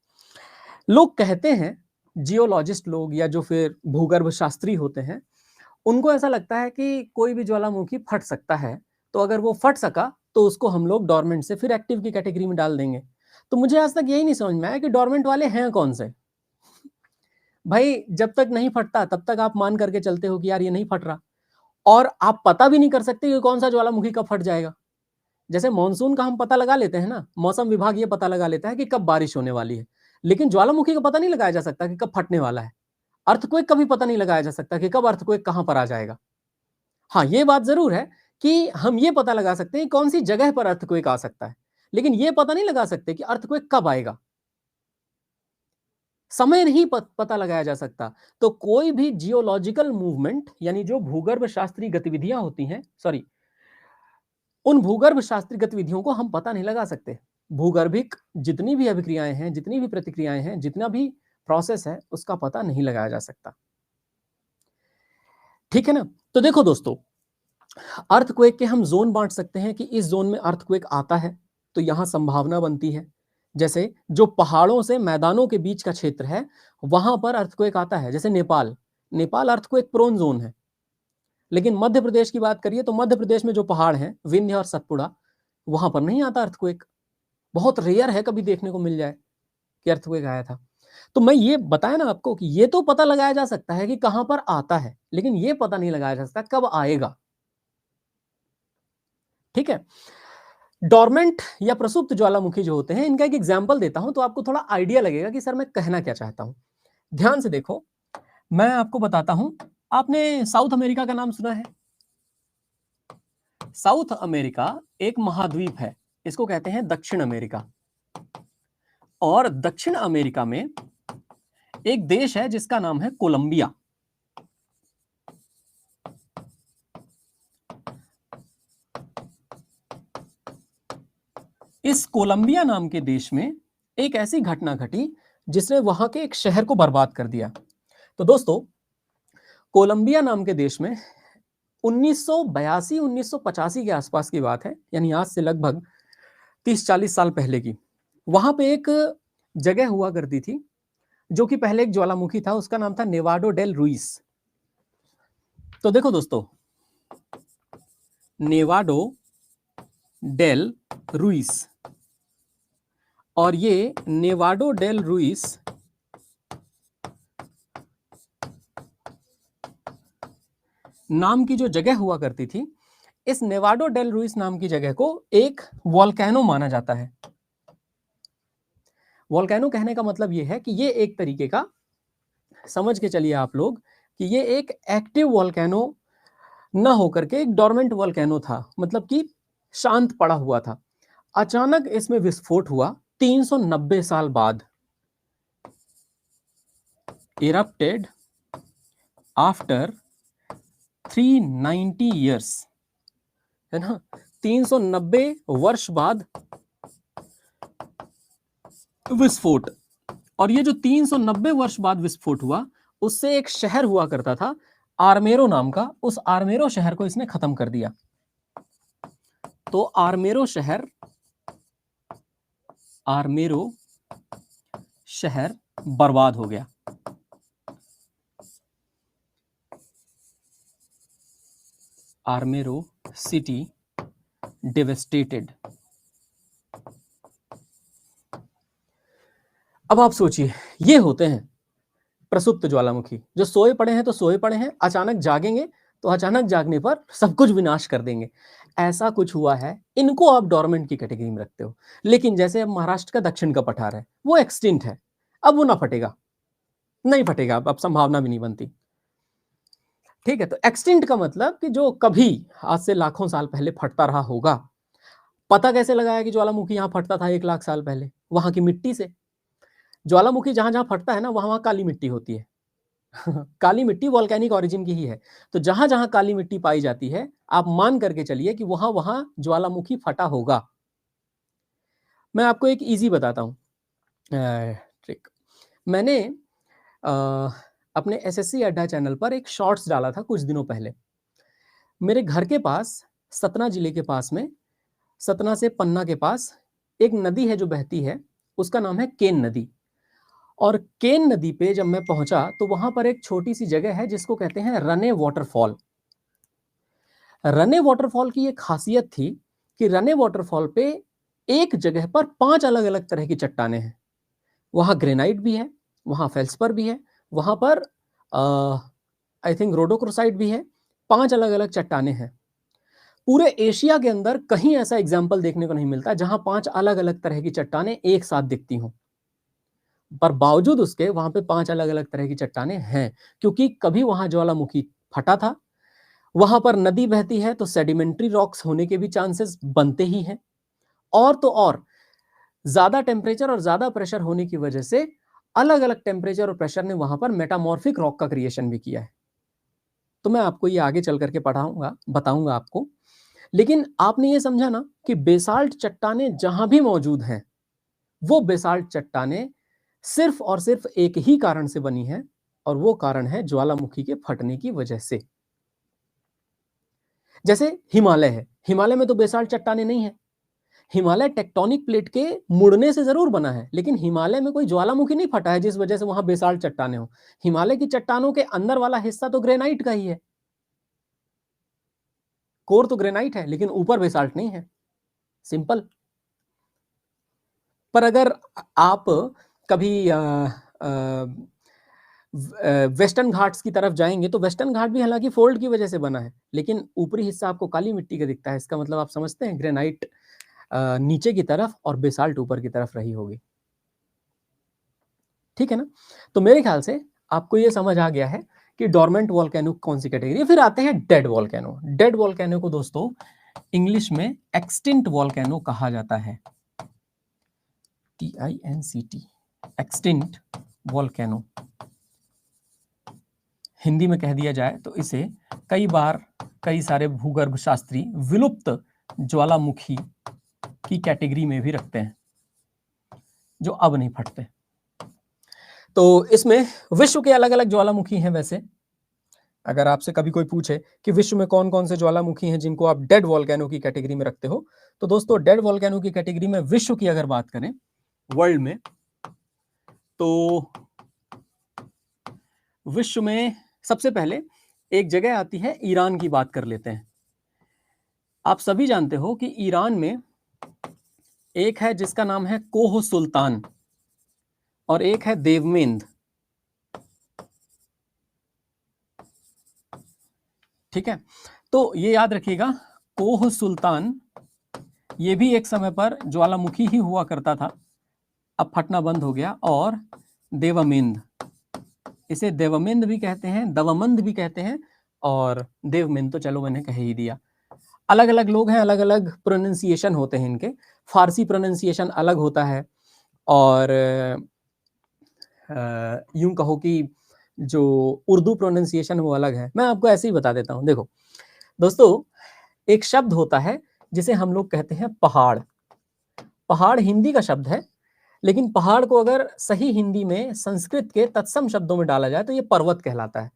लोग कहते हैं, जियोलॉजिस्ट लोग या जो फिर भूगर्भ शास्त्री होते हैं, उनको ऐसा लगता है कि कोई भी ज्वालामुखी फट सकता है, तो अगर वो फट सका तो उसको हम लोग डोरमेंट से फिर एक्टिव की कैटेगरी में डाल देंगे। तो मुझे आज तक यही नहीं समझ में आया कि डोरमेंट वाले हैं कौन से। भाई जब तक नहीं फटता तब तक आप मान करके चलते हो कि यार ये नहीं फट रहा, और आप पता भी नहीं कर सकते कि कौन सा ज्वालामुखी कब फट जाएगा। जैसे मॉनसून का हम पता लगा लेते हैं ना, मौसम विभाग ये पता लगा लेता है कि कब बारिश होने वाली है, लेकिन ज्वालामुखी का पता नहीं लगाया जा सकता कि कब फटने वाला है। अर्थक्वेक का भी पता नहीं लगाया जा सकता कि कब अर्थक्वेक कहां पर आ जाएगा। हाँ, ये बात जरूर है कि हम ये पता लगा सकते हैं कौन सी जगह पर अर्थक्वेक आ सकता है, लेकिन ये पता नहीं लगा सकते कि अर्थक्वेक कब आएगा। समय नहीं पता लगाया जा सकता। तो कोई भी जियोलॉजिकल मूवमेंट, यानी जो भूगर्भ शास्त्रीय गतिविधियां होती हैं, सॉरी, उन भूगर्भ शास्त्रीय गतिविधियों को हम पता नहीं लगा सकते। भूगर्भिक जितनी भी अभिक्रियाएं हैं, जितनी भी प्रतिक्रियाएं हैं, जितना भी प्रोसेस है, उसका पता नहीं लगाया जा सकता। ठीक है ना? तो देखो दोस्तों, अर्थक्वेक के हम जोन बांट सकते हैं कि इस जोन में अर्थक्वेक आता है तो यहां संभावना बनती है। जैसे जो पहाड़ों से मैदानों के बीच का क्षेत्र है, वहां पर अर्थक्वेक आता है। जैसे Nepal, Nepal earthquake prone zone है। लेकिन मध्य प्रदेश की बात करिए तो मध्य प्रदेश में जो पहाड़ हैं, विंध्य और सतपुड़ा, वहां पर नहीं आता अर्थक्वेक। बहुत रेयर है कभी देखने को मिल जाए कि अर्थक्वेक आया था। तो मैं ये बताया ना आपको कि ये तो पता लगाया जा सकता है कि कहां पर आता है, लेकिन ये पता नहीं लगाया जा सकता कब आएगा। ठीक है? डोरमेंट या प्रसुप्त ज्वालामुखी जो होते हैं, इनका एक एग्जाम्पल देता हूं तो आपको थोड़ा आइडिया लगेगा कि सर मैं कहना क्या चाहता हूं। ध्यान से देखो, मैं आपको बताता हूं। आपने साउथ अमेरिका का नाम सुना है? साउथ अमेरिका एक महाद्वीप है, इसको कहते हैं दक्षिण अमेरिका। और दक्षिण अमेरिका में एक देश है जिसका नाम है कोलंबिया। इस कोलंबिया नाम के देश में एक ऐसी घटना घटी जिसने वहां के एक शहर को बर्बाद कर दिया। तो दोस्तों, कोलंबिया नाम के देश में 1982-1985 के आसपास की बात है, यानी आज से लगभग 30-40 साल पहले की। वहां पे एक जगह हुआ करती थी जो कि पहले एक ज्वालामुखी था, उसका नाम था नेवाडो डेल रुइस। तो देखो दोस्तों, नेवाडो डेल रुइस, और ये नेवाडो डेल रुइस नाम की जो जगह हुआ करती थी, इस नेवाडो डेल रुइस नाम की जगह को एक वॉल्केनो माना जाता है। वॉल्केनो कहने का मतलब यह है कि ये एक तरीके का, समझ के चलिए आप लोग, कि ये एक एक्टिव वॉल्केनो ना होकर के एक डोरमेंट वॉल्केनो था, मतलब कि शांत पड़ा हुआ था। अचानक इसमें विस्फोट हुआ 390 साल बाद। इरप्टेड आफ्टर 390 ईयर्स, है ना? 390 वर्ष बाद विस्फोट। और ये जो 390 वर्ष बाद विस्फोट हुआ, उससे एक शहर हुआ करता था आर्मेरो नाम का, उस आर्मेरो शहर को इसने खत्म कर दिया। तो आर्मेरो शहर बर्बाद हो गया। आर्मेरो सिटी डेवेस्टेटेड। अब आप सोचिए, ये होते हैं प्रसुप्त ज्वालामुखी, जो सोए पड़े हैं तो सोए पड़े हैं, अचानक जागेंगे तो अचानक जागने पर सब कुछ विनाश कर देंगे। ऐसा कुछ हुआ है, इनको आप डोरमेंट की कैटेगरी में रखते हो। लेकिन जैसे अब महाराष्ट्र का दक्षिण का पठार है, वो एक्सटिंक्ट है, अब वो ना फटेगा, नहीं फटेगा, अब संभावना भी नहीं बनती। ठीक है, तो एक्सटिंक्ट का मतलब कि जो कभी आज से लाखों साल पहले फटता रहा होगा। पता कैसे लगाया कि ज्वालामुखी यहां फटता था 1 लाख साल पहले? वहां की मिट्टी से। ज्वालामुखी जहां जहां फटता है ना, वहां वहां काली मिट्टी होती है। काली मिट्टी वॉल्केनिक ओरिजिन की ही है। तो जहां जहां काली मिट्टी पाई जाती है, आप मान करके चलिए कि वहां वहां ज्वालामुखी फटा होगा। मैं आपको एक इजी बताता हूं ट्रिक। मैंने अपने एसएससी अड्डा चैनल पर एक शॉर्ट्स डाला था कुछ दिनों पहले। मेरे घर के पास, सतना जिले के पास में, सतना से पन्ना के पास एक नदी है जो बहती है, उसका नाम है केन नदी। और केन नदी पे जब मैं पहुंचा तो वहां पर एक छोटी सी जगह है जिसको कहते हैं रने वाटरफॉल। रने वाटरफॉल की एक खासियत थी कि रने वाटरफॉल पे एक जगह पर 5 अलग अलग तरह की चट्टानें हैं। वहां ग्रेनाइट भी है, वहां फेल्सपर भी है, वहां पर आई थिंक रोडोक्रोसाइट भी है। 5 अलग अलग चट्टानें हैं। पूरे एशिया के अंदर कहीं ऐसा एग्जाम्पल देखने को नहीं मिलता जहां 5 अलग अलग तरह की चट्टानें एक साथ दिखती हों। पर बावजूद उसके वहां पे 5 अलग अलग तरह की चट्टानें हैं, क्योंकि कभी वहां ज्वालामुखी फटा था। वहां पर नदी बहती है तो सेडिमेंट्री रॉक्स होने के भी चांसेस बनते ही हैं। और तो और ज्यादा टेम्परेचर और ज्यादा प्रेशर होने की वजह से अलग अलग टेम्परेचर और प्रेशर ने वहां पर मेटामॉर्फिक रॉक का क्रिएशन भी किया है। तो मैं आपको ये आगे चल करके पढ़ाऊंगा, बताऊंगा आपको। लेकिन आपने ये समझा ना कि बेसाल्ट चट्टानें जहां भी मौजूद हैं, वो बेसाल्ट चट्टानें सिर्फ और सिर्फ एक ही कारण से बनी है, और वो कारण है ज्वालामुखी के फटने की वजह से। जैसे हिमालय है, हिमालय में तो बेसाल्ट चट्टानें नहीं है। हिमालय टेक्टोनिक प्लेट के मुड़ने से जरूर बना है, लेकिन हिमालय में कोई ज्वालामुखी नहीं फटा है जिस वजह से वहां बेसाल्ट चट्टानें हो। हिमालय की चट्टानों के अंदर वाला हिस्सा तो ग्रेनाइट का ही है, कोर तो ग्रेनाइट है, लेकिन ऊपर बेसाल्ट नहीं है। सिंपल। पर अगर आप कभी वेस्टर्न घाट्स की तरफ जाएंगे तो वेस्टर्न घाट भी हालांकि फोल्ड की वजह से बना है, लेकिन ऊपरी हिस्सा आपको काली मिट्टी का दिखता है। इसका मतलब आप समझते हैं, ग्रेनाइट नीचे की तरफ और बेसाल्ट ऊपर की तरफ रही होगी। ठीक है ना? तो मेरे ख्याल से आपको ये समझ आ गया है कि डोरमेंट वॉल्केनो कौन सी कैटेगरी है। फिर आते हैं डेड वॉल्केनो। डेड वॉल्केनो को दोस्तों इंग्लिश में एक्सटिंक्ट वॉल्केनो कहा जाता है। TINCT, extinct volcano. हिंदी में कह दिया जाए तो इसे कई बार कई सारे भूगर्भ शास्त्री विलुप्त ज्वालामुखी की कैटेगरी में भी रखते हैं, जो अब नहीं फटते। तो इसमें विश्व के अलग अलग ज्वालामुखी हैं। वैसे अगर आपसे कभी कोई पूछे कि विश्व में कौन कौन से ज्वालामुखी हैं जिनको आप डेड वॉल्केनो की कैटेगरी में रखते हो, तो दोस्तों डेड वॉल्केनो की कैटेगरी में विश्व की अगर बात करें वर्ल्ड में, तो विश्व में सबसे पहले एक जगह आती है, ईरान की बात कर लेते हैं। आप सभी जानते हो कि ईरान में एक है जिसका नाम है कोह सुल्तान और एक है देवमेंद। ठीक है, तो ये याद रखिएगा, कोह सुल्तान ये भी एक समय पर ज्वालामुखी ही हुआ करता था, अब फटना बंद हो गया। और देवमेंद, इसे देवमेंद भी कहते हैं, दवमंद भी कहते हैं, और देवमेंद तो चलो मैंने कह ही दिया। अलग अलग लोग हैं, अलग अलग प्रोनाउंसिएशन होते हैं इनके। फारसी प्रोनाउंसिएशन अलग होता है, और यूं कहो कि जो उर्दू प्रोनाउंसिएशन वो अलग है। मैं आपको ऐसे ही बता देता हूं। देखो दोस्तों, एक शब्द होता है जिसे हम लोग कहते हैं पहाड़। पहाड़ हिंदी का शब्द है, लेकिन पहाड़ को अगर सही हिंदी में संस्कृत के तत्सम शब्दों में डाला जाए तो ये पर्वत कहलाता है।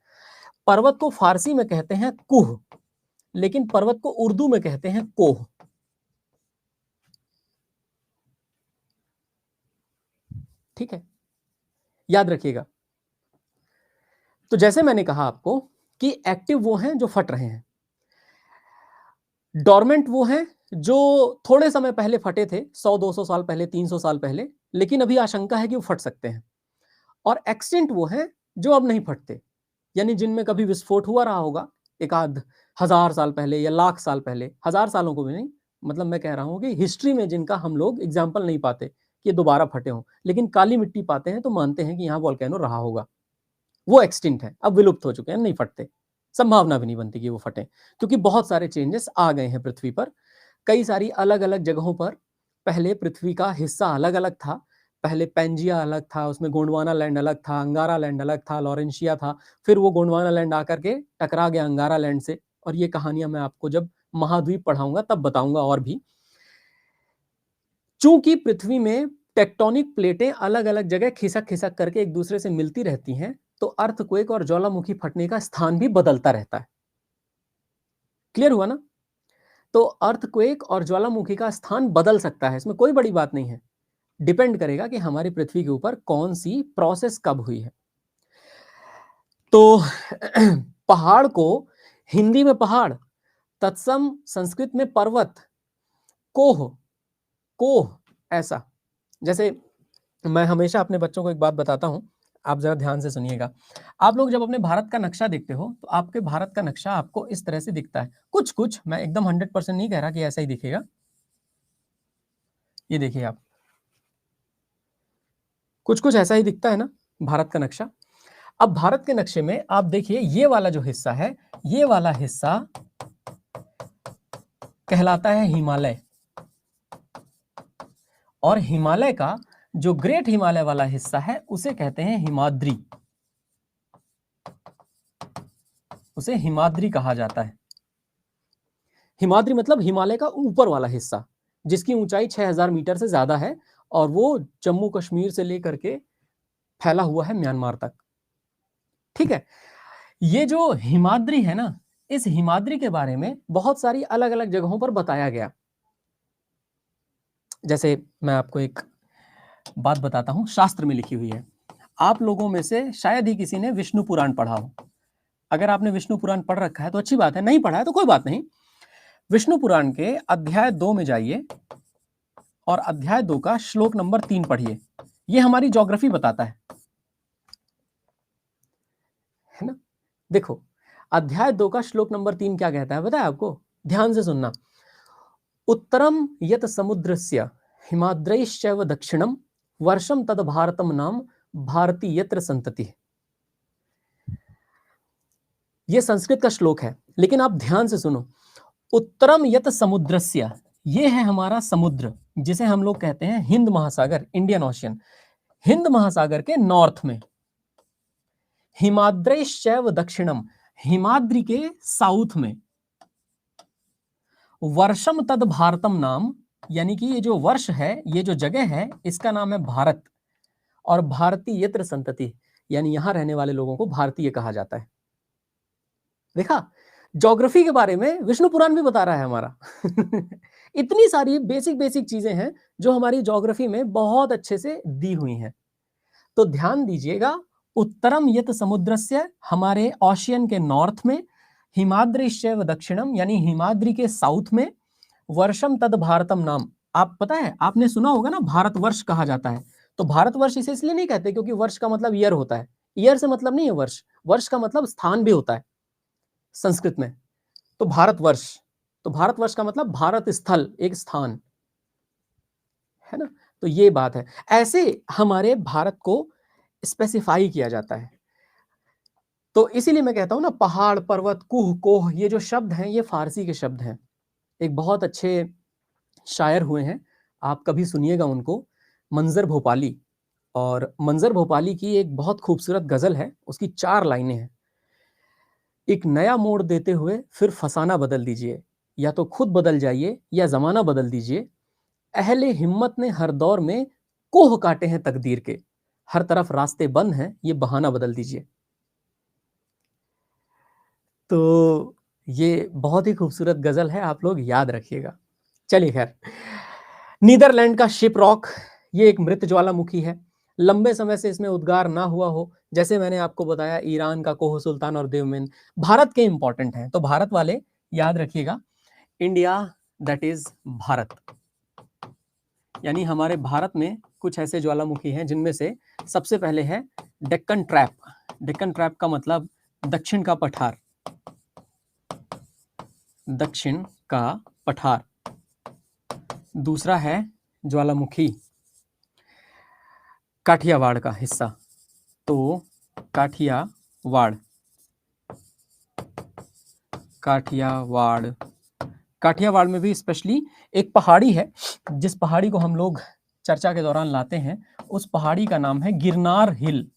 पर्वत को फारसी में कहते हैं कुह, लेकिन पर्वत को उर्दू में कहते हैं कोह। ठीक है, याद रखिएगा। तो जैसे मैंने कहा आपको कि एक्टिव वो हैं जो फट रहे हैं, डोरमेंट वो हैं जो थोड़े समय पहले फटे थे, 100-200 साल पहले, 300 साल पहले, लेकिन अभी आशंका है कि वो फट सकते हैं। और एक्सटिंक्ट वो हैं जो अब नहीं फटते, यानी जिनमें कभी विस्फोट हुआ रहा होगा, एक आध 1000 साल पहले या लाख साल पहले, 1000 सालों को भी नहीं, मतलब मैं कह रहा हूं कि हिस्ट्री में जिनका हम लोग एग्जाम्पल नहीं पाते कि दोबारा फटे हों, लेकिन काली मिट्टी पाते हैं तो मानते हैं कि यहाँ वॉल्केनो रहा होगा। वो एक्सटिंक्ट है, अब विलुप्त हो चुके हैं, नहीं फटते, संभावना भी नहीं बनती कि वो फटे, क्योंकि बहुत सारे चेंजेस आ गए हैं पृथ्वी पर। कई सारी अलग अलग जगहों पर पहले पृथ्वी का हिस्सा अलग अलग था। पहले पेंजिया अलग था, उसमें गोंडवाना लैंड अलग था, अंगारा लैंड अलग था, लॉरेंशिया था, फिर वो गोंडवाना लैंड आकर के टकरा गया अंगारा लैंड से। और ये कहानियां मैं आपको जब महाद्वीप पढ़ाऊंगा तब बताऊंगा। और भी चूंकि पृथ्वी में टेक्टोनिक प्लेटें अलग अलग जगह खिसक खिसक करके एक दूसरे से मिलती रहती हैं, तो अर्थक्वेक और ज्वालामुखी फटने का स्थान भी बदलता रहता है। क्लियर हुआ ना? तो अर्थक्वेक और ज्वालामुखी का स्थान बदल सकता है, इसमें कोई बड़ी बात नहीं है। डिपेंड करेगा कि हमारी पृथ्वी के ऊपर कौन सी प्रोसेस कब हुई है। तो पहाड़ को हिंदी में पहाड़, तत्सम संस्कृत में पर्वत, कोह, कोह, ऐसा। जैसे मैं हमेशा अपने बच्चों को एक बात बताता हूं, आप जरा ध्यान से सुनिएगा। आप लोग जब अपने भारत का नक्शा देखते हो तो आपके भारत का नक्शा आपको इस तरह से दिखता है। कुछ कुछ, मैं एकदम 100% नहीं कह रहा कि ऐसा ही दिखेगा। ये देखिए आप, कुछ कुछ ऐसा ही दिखता है ना भारत का नक्शा। अब भारत के नक्शे में आप देखिए, ये वाला जो हिस्सा है, ये वाला हिस्सा कहलाता है हिमालय, और हिमालय का जो ग्रेट हिमालय वाला हिस्सा है उसे कहते हैं हिमाद्री, उसे हिमाद्री कहा जाता है। हिमाद्री मतलब हिमालय का ऊपर वाला हिस्सा, जिसकी ऊंचाई 6000 मीटर से ज्यादा है, और वो जम्मू कश्मीर से लेकर के फैला हुआ है म्यांमार तक। ठीक है, ये जो हिमाद्री है ना, इस हिमाद्री के बारे में बहुत सारी अलग अलग जगहों पर बताया गया। जैसे मैं आपको एक बात बताता हूं, शास्त्र में लिखी हुई है। आप लोगों में से शायद ही किसी ने विष्णु पुराण पढ़ा हो। अगर आपने विष्णु पुराण पढ़ रखा है तो अच्छी बात है, नहीं पढ़ा है तो कोई बात नहीं। विष्णु पुराण के अध्याय 2 में जाइए और अध्याय 2 का श्लोक नंबर 3 पढ़िए। ये हमारी ज्योग्राफी बताता है ना। देखो, अध्याय 2 का श्लोक नंबर 3 क्या कहता है, बताया आपको? ध्यान से सुनना। उत्तरम यत समुद्रस्य हिमाद्रैश्चैव दक्षिणम वर्षम तद भारतम नाम भारती यत्र संतति। ये संस्कृत का श्लोक है, लेकिन आप ध्यान से सुनो। उत्तरम यत समुद्रस्य, ये है हमारा समुद्र, जिसे हम लोग कहते हैं हिंद महासागर, इंडियन ओशियन। हिंद महासागर के नॉर्थ में। हिमाद्रैश्चैव दक्षिणम, हिमाद्री के साउथ में। वर्षम तद भारतम नाम, यानी कि ये जो वर्ष है, ये जो जगह है, इसका नाम है भारत। और भारतीय यत्र संतति, यानी यहां रहने वाले लोगों को भारतीय कहा जाता है। देखा, ज्योग्राफी के बारे में विष्णु पुराण भी बता रहा है हमारा। इतनी सारी बेसिक बेसिक चीजें हैं जो हमारी ज्योग्राफी में बहुत अच्छे से दी हुई हैं। तो ध्यान दीजिएगा, उत्तरम यत समुद्रस्य, हमारे ओशियन के नॉर्थ में। हिमाद्रीश्चैव दक्षिणम, यानी हिमाद्री के साउथ में। वर्षम तद भारतम नाम, आप पता है, आपने सुना होगा ना, भारतवर्ष कहा जाता है। तो भारतवर्ष इसे इसलिए नहीं कहते क्योंकि वर्ष का मतलब ईयर होता है। ईयर से मतलब नहीं है वर्ष, वर्ष का मतलब स्थान भी होता है संस्कृत में। तो भारतवर्ष, तो भारतवर्ष का मतलब भारत स्थल, एक स्थान है ना। तो ये बात है, ऐसे हमारे भारत को स्पेसिफाई किया जाता है। तो इसीलिए मैं कहता हूं ना, पहाड़, पर्वत, कुह, कोह, ये जो शब्द हैं ये फारसी के शब्द हैं। एक बहुत अच्छे शायर हुए हैं, आप कभी सुनिएगा उनको, मंजर भोपाली। और मंजर भोपाली की एक बहुत खूबसूरत गजल है, उसकी 4 लाइनें हैं। एक नया मोड़ देते हुए फिर फसाना बदल दीजिए, या तो खुद बदल जाइए या जमाना बदल दीजिए। अहले हिम्मत ने हर दौर में कोह काटे हैं तकदीर के, हर तरफ रास्ते बंद हैं, ये बहाना बदल दीजिए। तो ये बहुत ही खूबसूरत गजल है, आप लोग याद रखिएगा। चलिए खैर, नीदरलैंड का शिप रॉक, ये एक मृत ज्वालामुखी है। लंबे समय से इसमें उद्गार ना हुआ हो, जैसे मैंने आपको बताया ईरान का कोह सुल्तान और देवमिन। भारत के इंपॉर्टेंट हैं, तो भारत वाले याद रखिएगा, इंडिया दैट इज भारत, यानी हमारे भारत में कुछ ऐसे ज्वालामुखी हैं जिनमें से सबसे पहले है डेक्कन ट्रैप। डेक्कन ट्रैप का मतलब दक्षिण का पठार। दक्षिण का पठार। दूसरा है ज्वालामुखी काठियावाड़ का हिस्सा, तो काठियावाड़, काठियावाड़, काठियावाड़ में भी स्पेशली एक पहाड़ी है जिस पहाड़ी को हम लोग चर्चा के दौरान लाते हैं, उस पहाड़ी का नाम है गिरनार हिल,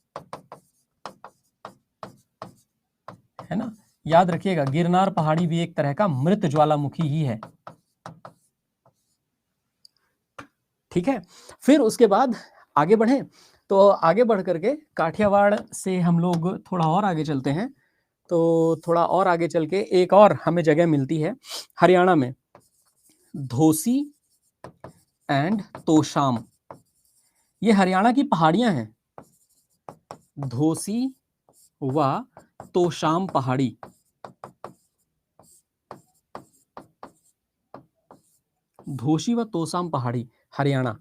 है ना। याद रखिएगा, गिरनार पहाड़ी भी एक तरह का मृत ज्वालामुखी ही है, ठीक है। फिर उसके बाद आगे बढ़ें, तो आगे बढ़ करके काठियावाड़ से हम लोग थोड़ा और आगे चलते हैं, तो थोड़ा और आगे चल के एक और हमें जगह मिलती है हरियाणा में, धोसी एंड तोशाम। ये हरियाणा की पहाड़ियां हैं, धोसी व तोशाम पहाड़ी। धोसी व तोशाम पहाड़ी हरियाणा,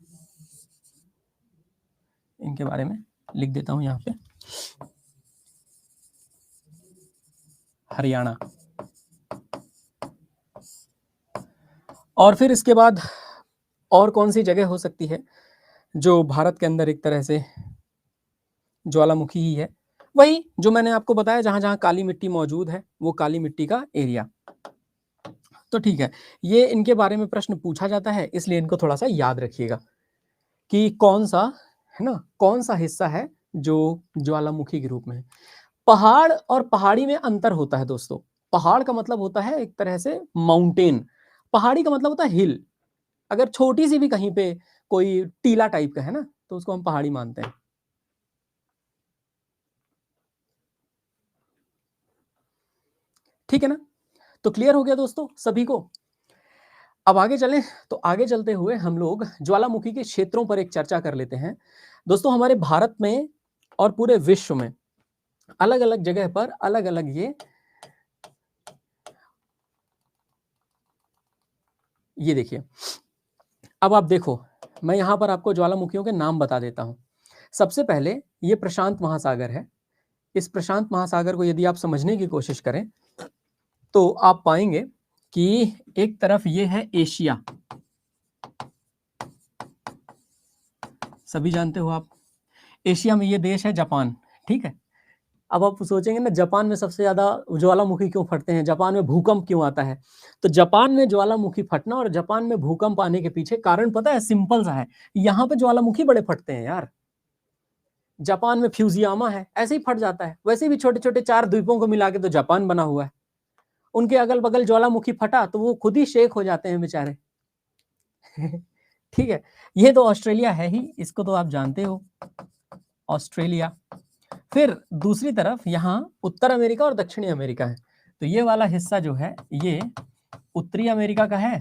इनके बारे में लिख देता हूं यहां पे, हरियाणा। और फिर इसके बाद और कौन सी जगह हो सकती है जो भारत के अंदर एक तरह से ज्वालामुखी ही है? वही जो मैंने आपको बताया, जहां जहां काली मिट्टी मौजूद है वो काली मिट्टी का एरिया। तो ठीक है, ये इनके बारे में प्रश्न पूछा जाता है, इसलिए इनको थोड़ा सा याद रखिएगा कि कौन सा, है ना, कौन सा हिस्सा है जो ज्वालामुखी के रूप में है। पहाड़ और पहाड़ी में अंतर होता है दोस्तों। पहाड़ का मतलब होता है एक तरह से माउंटेन, पहाड़ी का मतलब होता है हिल। अगर छोटी सी भी कहीं पे कोई टीला टाइप का है ना, तो उसको हम पहाड़ी मानते हैं, ठीक है ना। तो क्लियर हो गया दोस्तों सभी को। अब आगे चलें, तो आगे चलते हुए हम लोग ज्वालामुखी के क्षेत्रों पर एक चर्चा कर लेते हैं। दोस्तों हमारे भारत में और पूरे विश्व में अलग अलग जगह पर अलग अलग ये देखिए, अब आप देखो, मैं यहां पर आपको ज्वालामुखियों के नाम बता देता हूं। सबसे पहले ये प्रशांत महासागर है। इस प्रशांत महासागर को यदि आप समझने की कोशिश करें तो आप पाएंगे कि एक तरफ ये है एशिया, सभी जानते हो आप, एशिया में ये देश है जापान, ठीक है। अब आप सोचेंगे ना, जापान में सबसे ज्यादा ज्वालामुखी क्यों फटते हैं, जापान में भूकंप क्यों आता है? तो जापान में ज्वालामुखी फटना और जापान में भूकंप आने के पीछे कारण पता है, सिंपल सा है, यहाँ पे ज्वालामुखी बड़े फटते हैं यार। जापान में फ्यूजियामा है, ऐसे ही फट जाता है। वैसे भी छोटे छोटे 4 द्वीपों को मिला के तो जापान बना हुआ है, उनके अगल बगल ज्वालामुखी फटा तो वो खुद ही शेक हो जाते हैं बेचारे। ठीक है, ये तो ऑस्ट्रेलिया है ही, इसको तो आप जानते हो, ऑस्ट्रेलिया। फिर दूसरी तरफ यहाँ उत्तर अमेरिका और दक्षिणी अमेरिका है, तो ये वाला हिस्सा जो है ये उत्तरी अमेरिका का है,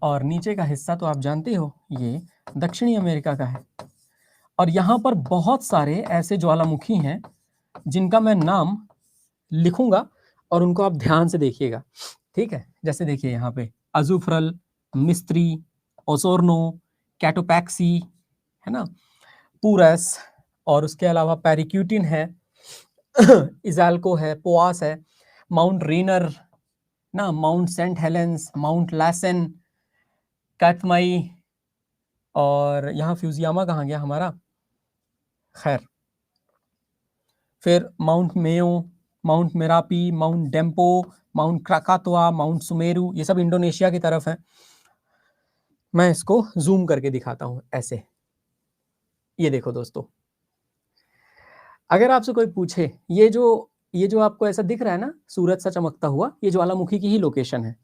और नीचे का हिस्सा तो आप जानते हो ये दक्षिणी अमेरिका का है। और यहाँ पर बहुत सारे ऐसे ज्वालामुखी हैं जिनका मैं नाम लिखूंगा और उनको आप ध्यान से देखिएगा, ठीक है। जैसे देखिए यहाँ पे अजुफ्रल, मिस्त्री, ओसोर्नो, कैटोपैक्सी, है ना, पूरस, और उसके अलावा पैरिक्यूटिन है, इजाल्को है, पोआस है, माउंट रेनर ना, Mount Saint Helens, Mount Lassen, Katmai, और यहाँ फ्यूजियामा कहाँ गया हमारा, खैर। फिर Mount Mayon, Mount Merapi, Mount Dempo, Mount Krakatoa, Mount Semeru, ये सब इंडोनेशिया की तरफ है। मैं इसको जूम करके दिखाता हूं ऐसे, ये देखो दोस्तों, अगर आपसे कोई पूछे ये जो आपको ऐसा दिख रहा है ना, सूरज सा चमकता हुआ, ये ज्वालामुखी की ही लोकेशन है,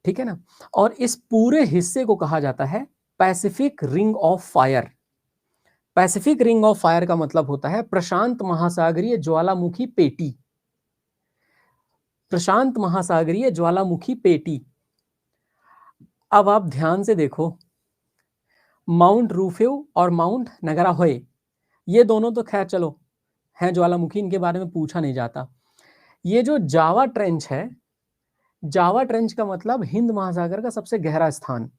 ठीक है ना। और इस पूरे हिस्से को कहा जाता है Pacific ring of fire. Pacific ring of fire का मतलब होता है प्रशांत महासागरीय ज्वालामुखी पेटी, प्रशांत महासागरीय ज्वालामुखी पेटी। अब आप ध्यान से देखो, माउंट रूफेव और माउंट नगराहोय, ये दोनों तो खैर चलो हैं ज्वालामुखी, इनके बारे में पूछा नहीं जाता। ये जो जावा ट्रेंच है, जावा ट्रेंच का मतलब हिंद महासागर का सबसे गहरा स्थान,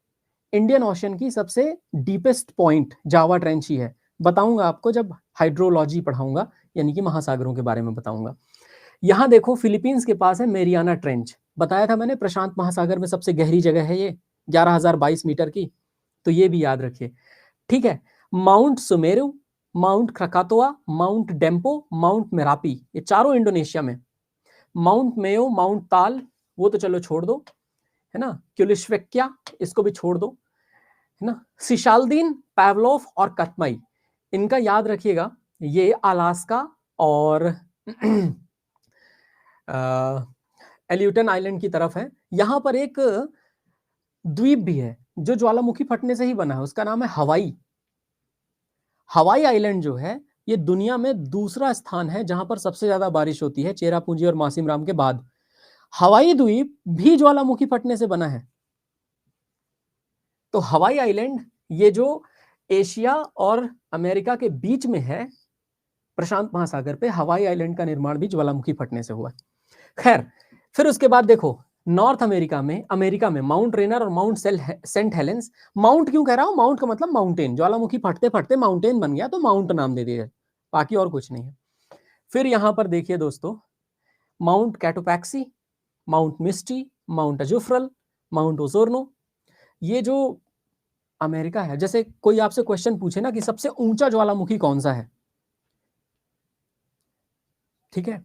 इंडियन ओशन की सबसे डीपेस्ट पॉइंट जावा ट्रेंच ही है। बताऊंगा आपको जब हाइड्रोलॉजी पढ़ाऊंगा, यानी कि महासागरों के बारे में बताऊंगा। यहां देखो फिलीपींस के पास है मेरियाना ट्रेंच, बताया था मैंने प्रशांत महासागर में सबसे गहरी जगह है ये, 11,022 मीटर की, तो ये भी याद रखिए। ठीक है, mount Sumeru, mount Krakatoa, mount Dempo, mount Merapi, ये चारों इंडोनेशिया में। माउंट मेयो, माउंट ताल, वो तो चलो छोड़ दो, है ना। क्यूलिश्वेक्या, इसको भी छोड़ दो, है ना। सिशाल्दीन, पैवलोव और कतमाई, इनका याद रखिएगा, ये अलास्का और एल्यूटन आइलैंड की तरफ है। यहां पर एक द्वीप भी है जो ज्वालामुखी फटने से ही बना है, उसका नाम है हवाई। हवाई आइलैंड जो है ये दुनिया में दूसरा स्थान है जहां पर सबसे ज्यादा बारिश होती है, चेरापूंजी और मासिमराम के बाद। हवाई द्वीप भी ज्वालामुखी फटने से बना है। तो हवाई आइलैंड ये जो एशिया और अमेरिका के बीच में है प्रशांत महासागर पे, हवाई आइलैंड का निर्माण भी ज्वालामुखी फटने से हुआ। खैर, फिर उसके बाद देखो नॉर्थ अमेरिका में माउंट रेनर और माउंट सेंट हेलेंस। माउंट क्यों कह रहा हूं? माउंट का मतलब माउंटेन, ज्वालामुखी फटते फटते माउंटेन बन गया तो माउंट नाम दे दिया, बाकी और कुछ नहीं है। फिर यहां पर देखिए दोस्तों, माउंट कैटोपैक्सी, माउंट मिस्टी, माउंट अजुफ्रल, माउंट ओजोर्नो, ये जो अमेरिका है। जैसे कोई आपसे क्वेश्चन पूछे ना कि सबसे ऊंचा ज्वालामुखी कौन सा है, ठीक है,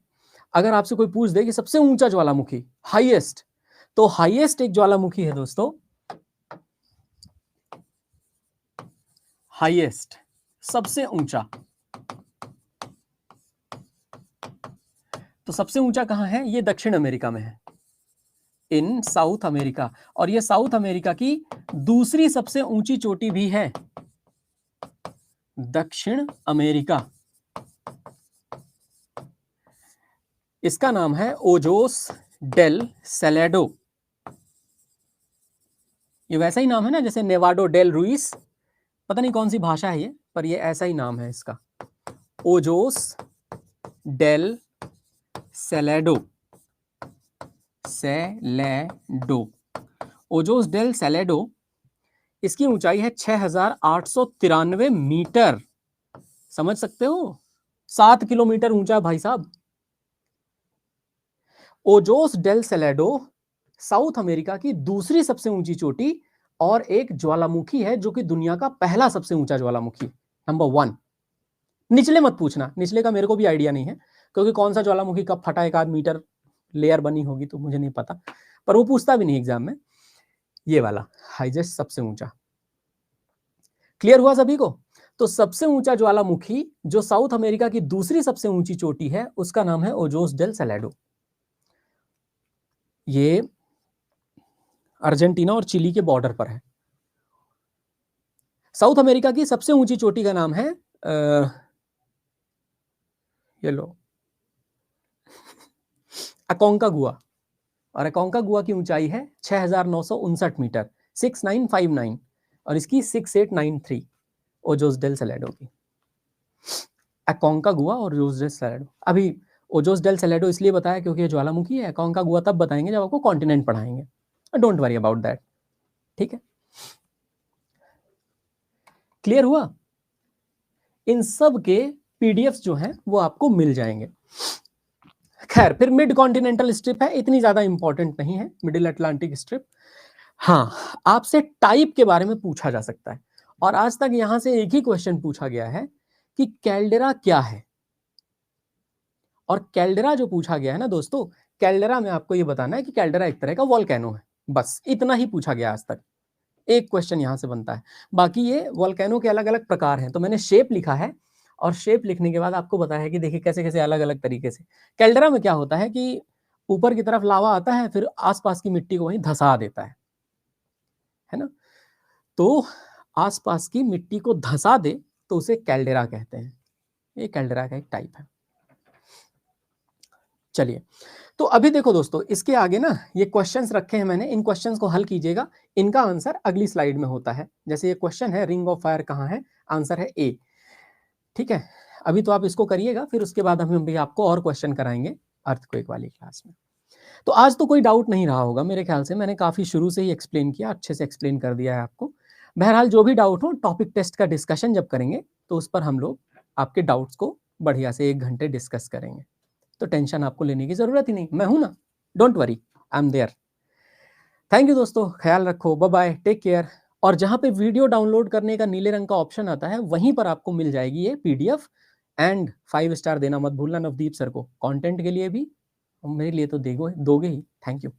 अगर आपसे कोई पूछ दे कि सबसे ऊंचा ज्वालामुखी, हाईएस्ट, तो हाईएस्ट एक ज्वालामुखी है दोस्तों, हाईएस्ट सबसे ऊंचा, तो सबसे ऊंचा कहां है? ये दक्षिण अमेरिका में है, इन साउथ अमेरिका। और ये साउथ अमेरिका की दूसरी सबसे ऊंची चोटी भी है, दक्षिण अमेरिका। इसका नाम है ओजोस डेल सेलेडो। ये वैसा ही नाम है ना जैसे नेवाडो डेल रुइस, पता नहीं कौन सी भाषा है ये, पर ये ऐसा ही नाम है इसका, Ojos del Salado. Ojos del Salado, इसकी ऊंचाई है 6,893 मीटर। समझ सकते हो, 7 किलोमीटर ऊंचा भाई साहब। Ojos del Salado south America की दूसरी सबसे ऊंची चोटी और एक ज्वालामुखी है जो कि दुनिया का पहला सबसे ऊंचा ज्वालामुखी, नंबर 1। निचले मत पूछना, निचले का मेरे को भी आइडिया नहीं है, क्योंकि कौन सा ज्वालामुखी कब फटा, 1 मीटर लेयर बनी होगी तो मुझे नहीं पता, पर वो पूछता भी नहीं एग्जाम में। ये वाला हाईएस्ट सबसे ऊंचा, क्लियर हुआ सभी को? तो सबसे ऊंचा ज्वालामुखी जो साउथ अमेरिका की दूसरी सबसे ऊंची चोटी है उसका नाम है ओजोस डेल सेलेडो। ये अर्जेंटीना और चिली के बॉर्डर पर है। साउथ अमेरिका की सबसे ऊंची चोटी का नाम है ये लो अकोंकागुआ, और अकोंकागुआ की ऊंचाई है 6,959 मीटर, 6959, और इसकी 6893 ओजोस डेल सेलेडो की। अकोंकागुआ और ओजोस डेल सेलेडो। अभी ओजोस डेल सेलेडो इसलिए बताया क्योंकि ये ज्वालामुखी है, अकोंकागुआ तब बताएंगे जब आपको कॉन्टिनेंट पढ़ाएंगे, डोंट वरी अबाउट दैट, ठीक है, क्लियर हुआ? इन सब के पीडीएफ्स जो हैं वो आपको मिल जाएंगे। खैर, फिर मिड कॉन्टिनेंटल स्ट्रिप है, इतनी ज्यादा इंपॉर्टेंट नहीं है, मिडिल अटलांटिक स्ट्रिप। हाँ, आपसे टाइप के बारे में पूछा जा सकता है, और आज तक यहां से एक ही क्वेश्चन पूछा गया है कि कैल्डेरा क्या है। और कैल्डेरा जो पूछा गया है ना दोस्तों, कैल्डेरा में आपको ये बताना है कि कैल्डेरा एक तरह का वॉल्केनो है, बस इतना ही पूछा गया आज तक, एक क्वेश्चन यहां से बनता है। बाकी ये वॉल्केनो के अलग अलग प्रकार हैं, तो मैंने शेप लिखा है, और शेप लिखने के बाद आपको बताया है कि देखिए कैसे कैसे अलग अलग तरीके से। कैल्डेरा में क्या होता है कि ऊपर की तरफ लावा आता है, फिर आसपास की मिट्टी को वहीं धंसा देता है ना, तो आसपास की मिट्टी को धंसा दे तो उसे कैल्डेरा कहते हैं। ये कैल्डेरा का एक टाइप है। चलिए, तो अभी देखो दोस्तों, इसके आगे ना ये क्वेश्चंस रखे हैं मैंने, इन क्वेश्चंस को हल कीजिएगा, इनका आंसर अगली स्लाइड में होता है। जैसे ये क्वेश्चन है रिंग ऑफ फायर कहाँ है, आंसर है ए, ठीक है। अभी तो आप इसको करिएगा, फिर उसके बाद हम भी आपको और क्वेश्चन कराएंगे अर्थक्वेक वाली क्लास में। तो आज तो कोई डाउट नहीं रहा होगा मेरे ख्याल से, मैंने काफी शुरू से ही एक्सप्लेन किया, अच्छे से एक्सप्लेन कर दिया है आपको। बहरहाल जो भी डाउट हो, टॉपिक टेस्ट का डिस्कशन जब करेंगे तो उस पर हम लोग आपके डाउट्स को बढ़िया से 1 घंटे डिस्कस करेंगे, तो टेंशन आपको लेने की जरूरत ही नहीं, मैं हूं ना, don't worry, I am there. Thank you दोस्तों, ख्याल रखो, बाय बाय, टेक केयर। और जहां पे वीडियो डाउनलोड करने का नीले रंग का ऑप्शन आता है, वहीं पर आपको मिल जाएगी ये पीडीएफ। एंड 5 स्टार देना मत भूलना नवदीप सर को, कंटेंट के लिए भी, और मेरे लिए तो दोगे ही। Thank you.